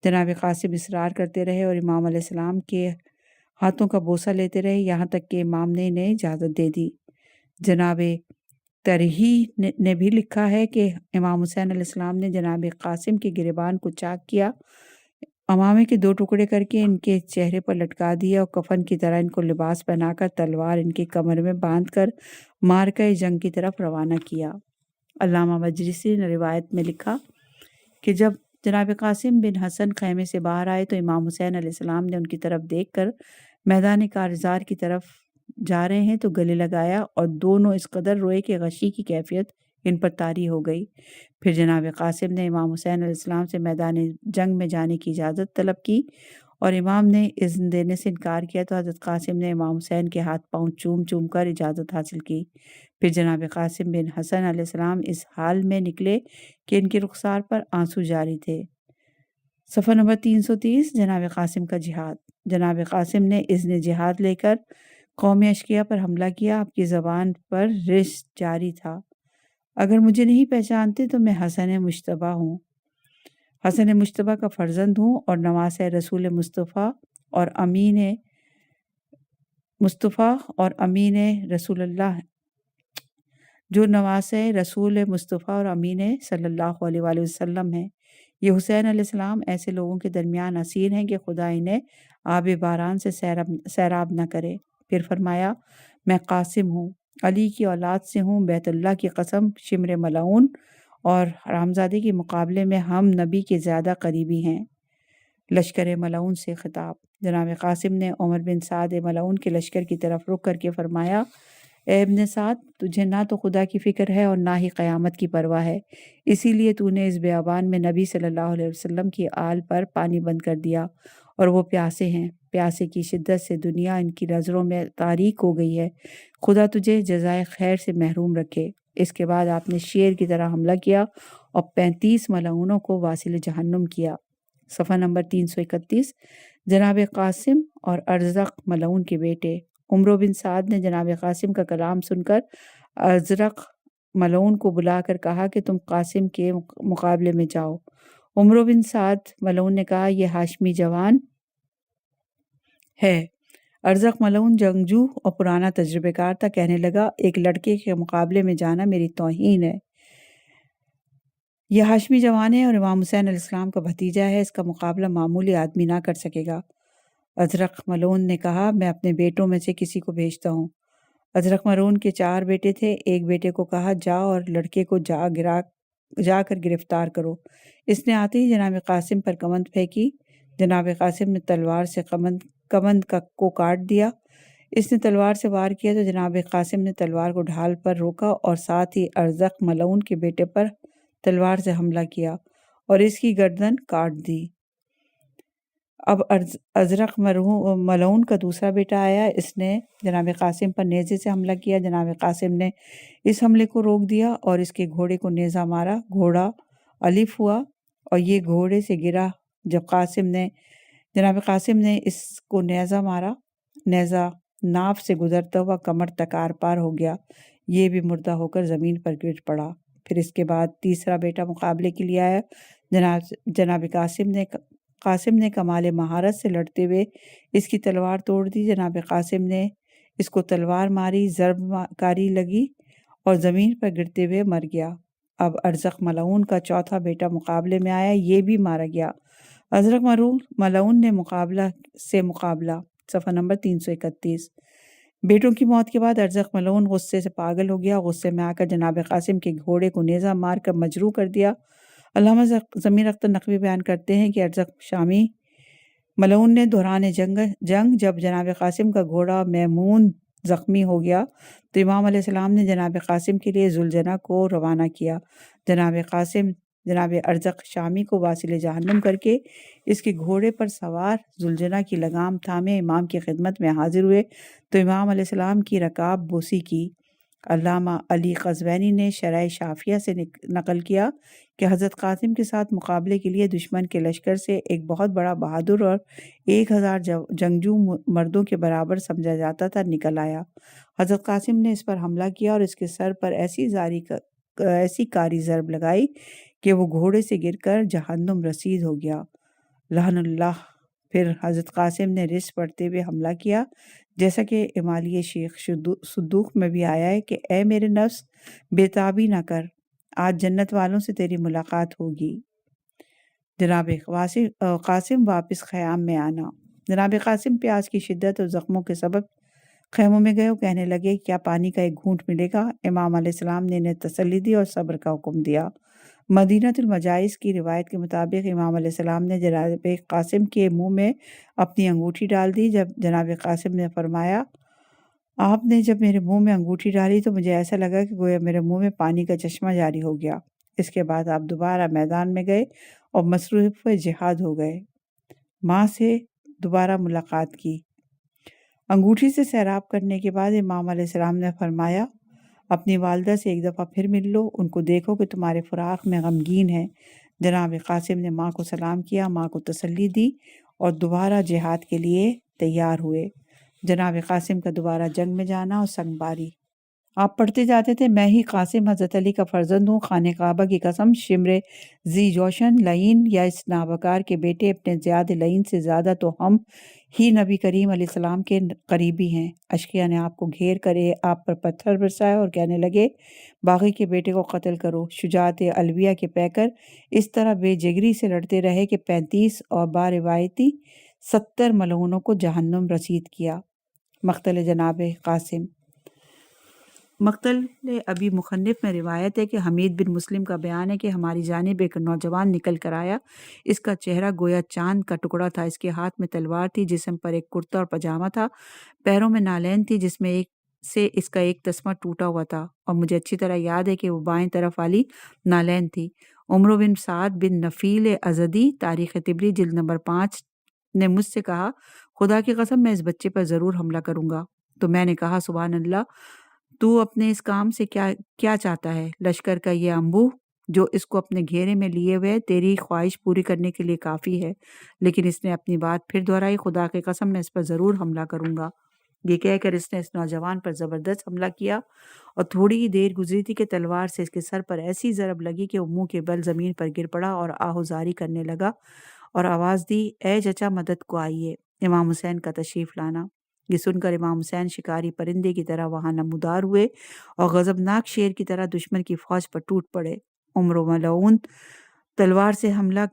جناب قاسم اصرار کرتے رہے اور امام علیہ السلام کے ہاتھوں کا بوسہ لیتے رہے، یہاں تک کہ امام نے انہیں اجازت دے دی۔ جناب ترہی نے بھی لکھا ہے کہ امام حسین علیہ السلام نے جناب قاسم کے گریبان کو چاک کیا، امامے کے 2 ٹکڑے کر کے ان کے چہرے پر لٹکا دیا اور کفن کی طرح ان کو لباس پہنا کر تلوار ان کے کمر میں باندھ کر معرکہ جنگ کی طرف روانہ کیا۔ علامہ مجلسی نے روایت میں لکھا کہ جب جناب قاسم بن حسن خیمے سے باہر آئے تو امام حسین علیہ السلام نے ان کی طرف دیکھ کر میدان کارزار کی طرف جا رہے ہیں تو گلے لگایا اور دونوں اس قدر روئے کہ غشی کی کیفیت ان پر طاری ہو گئی۔ پھر جناب قاسم نے امام حسین علیہ السلام سے میدان جنگ میں جانے کی اجازت طلب کی اور امام نے اذن دینے سے انکار کیا تو حضرت قاسم نے امام حسین کے ہاتھ پاؤں چوم چوم کر اجازت حاصل کی۔ پھر جناب قاسم بن حسن علیہ السلام اس حال میں نکلے کہ ان کے رخسار پر آنسو جاری تھے۔ صفحہ نمبر 330، جناب قاسم کا جہاد۔ جناب قاسم نے اذن جہاد لے کر قوم اشقیاء پر حملہ کیا۔ آپ کی زبان پر رش جاری تھا، اگر مجھے نہیں پہچانتے تو میں حسن مجتبیٰ ہوں، حسن مجتبیٰ کا فرزند ہوں اور نواسۂ رسول مصطفیٰ اور امین رسول اللہ، جو نواسۂ رسول مصطفیٰ اور امین صلی اللہ علیہ وآلہ وسلم ہیں۔ یہ حسین علیہ السلام ایسے لوگوں کے درمیان اسیر ہیں کہ خدا انہیں آب باران سے سیراب نہ کرے۔ پھر فرمایا، میں قاسم ہوں، علی کی اولاد سے ہوں، بیت اللہ کی قسم، شمر ملعون اور حرامزادے کے مقابلے میں ہم نبی کے زیادہ قریبی ہیں۔ لشکر ملعون سے خطاب۔ جناب قاسم نے عمر بن سعد ملعون کے لشکر کی طرف رخ کر کے فرمایا، اے ابن سعد، تجھے نہ تو خدا کی فکر ہے اور نہ ہی قیامت کی پرواہ ہے، اسی لیے تو نے اس بیابان میں نبی صلی اللہ علیہ وسلم کی آل پر پانی بند کر دیا اور وہ پیاسے ہیں۔ پیاسے کی شدت سے دنیا ان کی نظروں میں تاریک ہو گئی ہے، خدا تجھے جزائے خیر سے محروم رکھے۔ اس کے بعد آپ نے شیر کی طرح حملہ کیا اور 35 ملعونوں کو واصل جہنم کیا۔ صفحہ نمبر 331، جناب قاسم اور ارزق ملعون کے بیٹے۔ عمرو بن سعد نے جناب قاسم کا کلام سن کر ارزق ملعون کو بلا کر کہا کہ تم قاسم کے مقابلے میں جاؤ۔ عمرو بن سعد ملعون نے کہا، یہ ہاشمی جوان ہے۔ ارزق ملعون جنگجو اور پرانا تجربہ کار تھا، کہنے لگا، ایک لڑکے کے مقابلے میں جانا میری توہین ہے۔ یہ ہاشمی جوان ہے اور امام حسین علیہ السلام کا بھتیجا ہے، اس کا مقابلہ معمولی آدمی نہ کر سکے گا۔ ازرق ملعون نے کہا، میں اپنے بیٹوں میں سے کسی کو بھیجتا ہوں۔ ازرق ملعون کے 4 بیٹے تھے، ایک بیٹے کو کہا، جا اور لڑکے کو جا کر گرفتار کرو۔ اس نے آتے ہی جناب قاسم پر کمند پھینکی، جناب قاسم نے تلوار سے کمند کو کاٹ دیا۔ اس نے تلوار سے وار کیا تو جناب قاسم نے تلوار کو ڈھال پر روکا اور ساتھ ہی ارزق ملعون کے بیٹے پر تلوار سے حملہ کیا اور اس کی گردن کاٹ دی۔ اب ازرق ملعون کا دوسرا بیٹا آیا، اس نے جناب قاسم پر نیزے سے حملہ کیا۔ جناب قاسم نے اس حملے کو روک دیا اور اس کے گھوڑے کو نیزہ مارا۔ گھوڑا الف ہوا اور یہ گھوڑے سے گرا۔ جب جناب قاسم نے اس کو نیزہ مارا، نیزہ ناف سے گزرتا ہوا کمر تک آر پار ہو گیا، یہ بھی مردہ ہو کر زمین پر گر پڑا۔ پھر اس کے بعد تیسرا بیٹا مقابلے کے لیے آیا۔ جناب قاسم نے کمال مہارت سے لڑتے ہوئے اس کی تلوار توڑ دی۔ جناب قاسم نے اس کو تلوار ماری، ضرب کاری لگی اور زمین پر گرتے ہوئے مر گیا۔ اب ارزق ملعون کا چوتھا بیٹا مقابلے میں آیا، یہ بھی مارا گیا۔ ازرق ملعون نے مقابلہ صفحہ نمبر 331۔ بیٹوں کی موت کے بعد ارزق ملعون غصے سے پاگل ہو گیا۔ غصے میں آ کر جناب قاسم کے گھوڑے کو نیزہ مار کر مجروح کر دیا۔ علامہ ضمیر اختر نقوی بیان کرتے ہیں کہ ارزق شامی ملعون نے دوران جنگ جب جناب قاسم کا گھوڑا میمون زخمی ہو گیا تو امام علیہ السلام نے جناب قاسم کے لیے ذوالجناح کو روانہ کیا۔ جناب قاسم جناب ارزق شامی کو واصل جہنم کر کے اس کے گھوڑے پر سوار ذوالجناح کی لگام تھامے امام کی خدمت میں حاضر ہوئے تو امام علیہ السلام کی رکاب بوسی کی۔ علامہ علی قزوینی نے شرح شافیہ سے نقل کیا کہ حضرت قاسم کے ساتھ مقابلے کے لیے دشمن کے لشکر سے ایک بہت بڑا بہادر اور 1000 جنگجو مردوں کے برابر سمجھا جاتا تھا نکل آیا۔ حضرت قاسم نے اس پر حملہ کیا اور اس کے سر پر ایسی کاری ضرب لگائی کہ وہ گھوڑے سے گر کر جہنم رسید ہو گیا، لعن اللہ۔ پھر حضرت قاسم نے رس پڑھتے ہوئے حملہ کیا، جیسا کہ امالیہ شیخ صدوق میں بھی آیا ہے کہ اے میرے نفس بے تابی نہ کر، آج جنت والوں سے تیری ملاقات ہوگی۔ جناب قاسم واپس خیام میں آنا۔ جناب قاسم پیاس کی شدت اور زخموں کے سبب خیموں میں گئے اور کہنے لگے کیا پانی کا ایک گھونٹ ملے گا؟ امام علیہ السلام نے انہیں تسلی دی اور صبر کا حکم دیا۔ مدینۃ المجالس کی روایت کے مطابق امام علیہ السلام نے جناب قاسم کے منہ میں اپنی انگوٹھی ڈال دی۔ جب جناب قاسم نے فرمایا آپ نے جب میرے منہ میں انگوٹھی ڈالی تو مجھے ایسا لگا کہ گویا میرے منہ میں پانی کا چشمہ جاری ہو گیا۔ اس کے بعد آپ دوبارہ میدان میں گئے اور مصروف جہاد ہو گئے۔ ماں سے دوبارہ ملاقات کی۔ انگوٹھی سے سیراب کرنے کے بعد امام علیہ السلام نے فرمایا اپنی والدہ سے ایک دفعہ پھر مل لو، ان کو دیکھو کہ تمہارے فراق میں غمگین ہیں۔ جناب قاسم نے ماں کو سلام کیا، ماں کو تسلی دی اور دوبارہ جہاد کے لیے تیار ہوئے۔ جناب قاسم کا دوبارہ جنگ میں جانا اور سنگ باری۔ آپ پڑھتے جاتے تھے میں ہی قاسم حضرت علی کا فرزند ہوں، خانہ کعبہ کی قسم، شمر ذی جوشن لعین یا اس نابکار کے بیٹے اپنے زیاد لعین سے زیادہ تو ہم ہی نبی کریم علیہ السلام کے قریبی ہیں۔ اشقیاء نے آپ کو گھیر کر آپ پر پتھر برسائے اور کہنے لگے باغی کے بیٹے کو قتل کرو۔ شجاعت الویہ کے پیکر اس طرح بے جگری سے لڑتے رہے کہ 35 اور باروایتی 70 ملعونوں کو جہنم رسید کیا۔ مقتل جناب قاسم۔ مقتل ابی مخنف میں روایت ہے کہ حمید بن مسلم کا بیان ہے کہ ہماری جانب ایک نوجوان نکل کر آیا، اس کا چہرہ گویا چاند کا ٹکڑا تھا، اس کے ہاتھ میں تلوار تھی، جسم پر ایک کرتا اور پاجامہ تھا، پیروں میں نالین تھی جس میں سے اس کا ایک تسمہ ٹوٹا ہوا تھا اور مجھے اچھی طرح یاد ہے کہ وہ بائیں طرف والی نالین تھی۔ عمرو بن سعد بن نفیل ازدی تاریخ طبری جلد نمبر 5 نے مجھ سے کہا خدا کی قسم میں اس بچے پر ضرور حملہ کروں گا۔ تو میں نے کہا سبحان اللہ، تو اپنے اس کام سے کیا چاہتا ہے؟ لشکر کا یہ انبوہ جو اس کو اپنے گھیرے میں لیے ہوئے تیری خواہش پوری کرنے کے لیے کافی ہے، لیکن اس نے اپنی بات پھر دہرائی، خدا کی قسم میں اس پر ضرور حملہ کروں گا۔ یہ کہہ کر اس نے اس نوجوان پر زبردست حملہ کیا اور تھوڑی ہی دیر گزری تھی کہ تلوار سے اس کے سر پر ایسی ضرب لگی کہ وہ منہ کے بل زمین پر گر پڑا اور آہوزاری کرنے لگا اور آواز دی اے چچا مدد کو آئیے، امام حسین کا تشریف لانا۔ یہ سن کر امام حسین شکاری پرندے کی طرح وہاں نمودار ہوئے اور غضبناک شیر کی طرح دشمن کی فوج پر ٹوٹ پڑے۔ عمر ملعون تلوار سے حملہ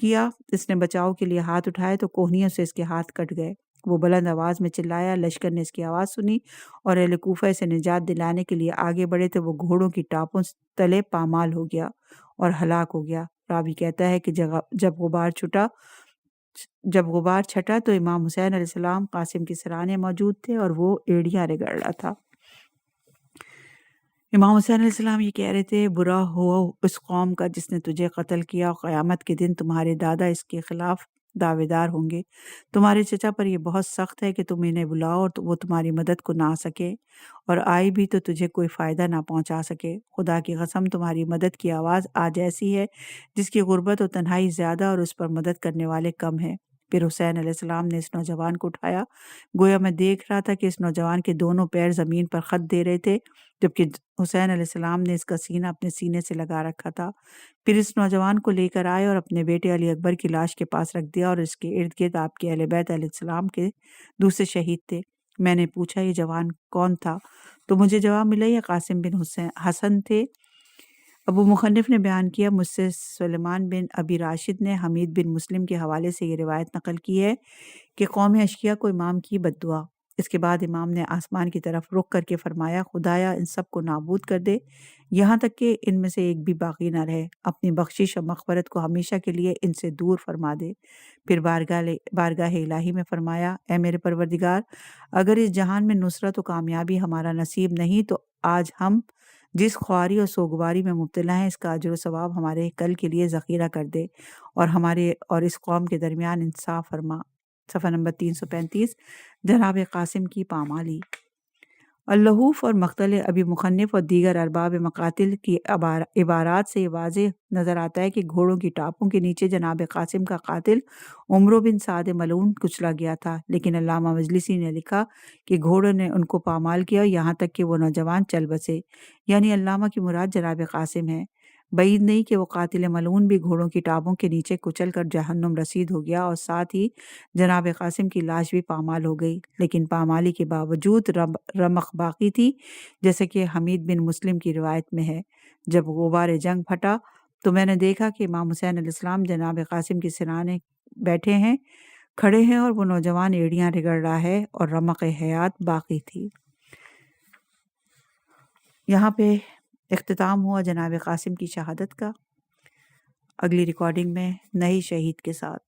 کیا، اس نے بچاؤ کے لیے ہاتھ اٹھائے تو کوہنیوں سے اس کے ہاتھ کٹ گئے۔ وہ بلند آواز میں چلایا، لشکر نے اس کی آواز سنی اور اہل کوفہ سے نجات دلانے کے لیے آگے بڑھے تو وہ گھوڑوں کی ٹاپوں تلے پامال ہو گیا اور ہلاک ہو گیا۔ راوی کہتا ہے کہ جب غبار چھٹا جب غبار چھٹا تو امام حسین علیہ السلام قاسم کے سرانے موجود تھے اور وہ ایڑیاں رگڑ رہا تھا۔ امام حسین علیہ السلام یہ کہہ رہے تھے، برا ہو اس قوم کا جس نے تجھے قتل کیا، اور قیامت کے دن تمہارے دادا اس کے خلاف دعوے دار ہوں گے۔ تمہارے چچا پر یہ بہت سخت ہے کہ تم انہیں بلاؤ اور وہ تمہاری مدد کو نہ آ سکے، اور آئی بھی تو تجھے کوئی فائدہ نہ پہنچا سکے۔ خدا کی قسم تمہاری مدد کی آواز آج ایسی ہے جس کی غربت و تنہائی زیادہ اور اس پر مدد کرنے والے کم ہیں۔ پھر حسین علیہ السلام نے اس نوجوان کو اٹھایا، گویا میں دیکھ رہا تھا کہ اس نوجوان کے دونوں پیر زمین پر خط دے رہے تھے، جبکہ حسین علیہ السلام نے اس کا سینہ اپنے سینے سے لگا رکھا تھا۔ پھر اس نوجوان کو لے کر آئے اور اپنے بیٹے علی اکبر کی لاش کے پاس رکھ دیا، اور اس کے ارد گرد آپ کے اہل بیت علیہ السلام کے دوسرے شہید تھے۔ میں نے پوچھا یہ جوان کون تھا؟ تو مجھے جواب ملا یہ قاسم بن حسن تھے۔ ابو مخنف نے بیان کیا، مجھ سے سلیمان بن ابی راشد نے حمید بن مسلم کے حوالے سے یہ روایت نقل کی ہے کہ قوم اشکیا کو امام کی بد دعا۔ اس کے بعد امام نے آسمان کی طرف رخ کر کے فرمایا، خدایا ان سب کو نابود کر دے، یہاں تک کہ ان میں سے ایک بھی باقی نہ رہے، اپنی بخشش اور مغفرت کو ہمیشہ کے لیے ان سے دور فرما دے۔ پھر بارگاہ الہی میں فرمایا، اے میرے پروردگار، اگر اس جہان میں نصرت و کامیابی ہمارا نصیب نہیں تو آج ہم جس خواری اور سوگواری میں مبتلا ہیں اس کا اجر و ثواب ہمارے کل کے لیے ذخیرہ کر دے، اور ہمارے اور اس قوم کے درمیان انصاف فرما۔ صفحہ نمبر 335، جناب قاسم کی پامالی۔ اللحوف اور مقتل ابی مخنف اور دیگر ارباب مقاتل کی عبارات سے یہ واضح نظر آتا ہے کہ گھوڑوں کی ٹاپوں کے نیچے جناب قاسم کا قاتل عمرو بن سعد ملعون کچلا گیا تھا، لیکن علامہ مجلسی نے لکھا کہ گھوڑوں نے ان کو پامال کیا یہاں تک کہ وہ نوجوان چل بسے، یعنی علامہ کی مراد جناب قاسم ہے۔ بعید نہیں کہ وہ قاتل ملعون بھی گھوڑوں کی ٹاپوں کے نیچے کچل کر جہنم رسید ہو گیا، اور ساتھ ہی جناب قاسم کی لاش بھی پامال ہو گئی، لیکن پامالی کے باوجود رمق باقی تھی، جیسے کہ حمید بن مسلم کی روایت میں ہے۔ جب غبار جنگ پھٹا تو میں نے دیکھا کہ امام حسین علیہ السلام جناب قاسم کے سرانے بیٹھے ہیں، کھڑے ہیں، اور وہ نوجوان ایڑیاں رگڑ رہا ہے اور رمق حیات باقی تھی۔ یہاں پہ اختتام ہوا جناب قاسم کی شہادت کا۔ اگلی ریکارڈنگ میں نئی شہید کے ساتھ۔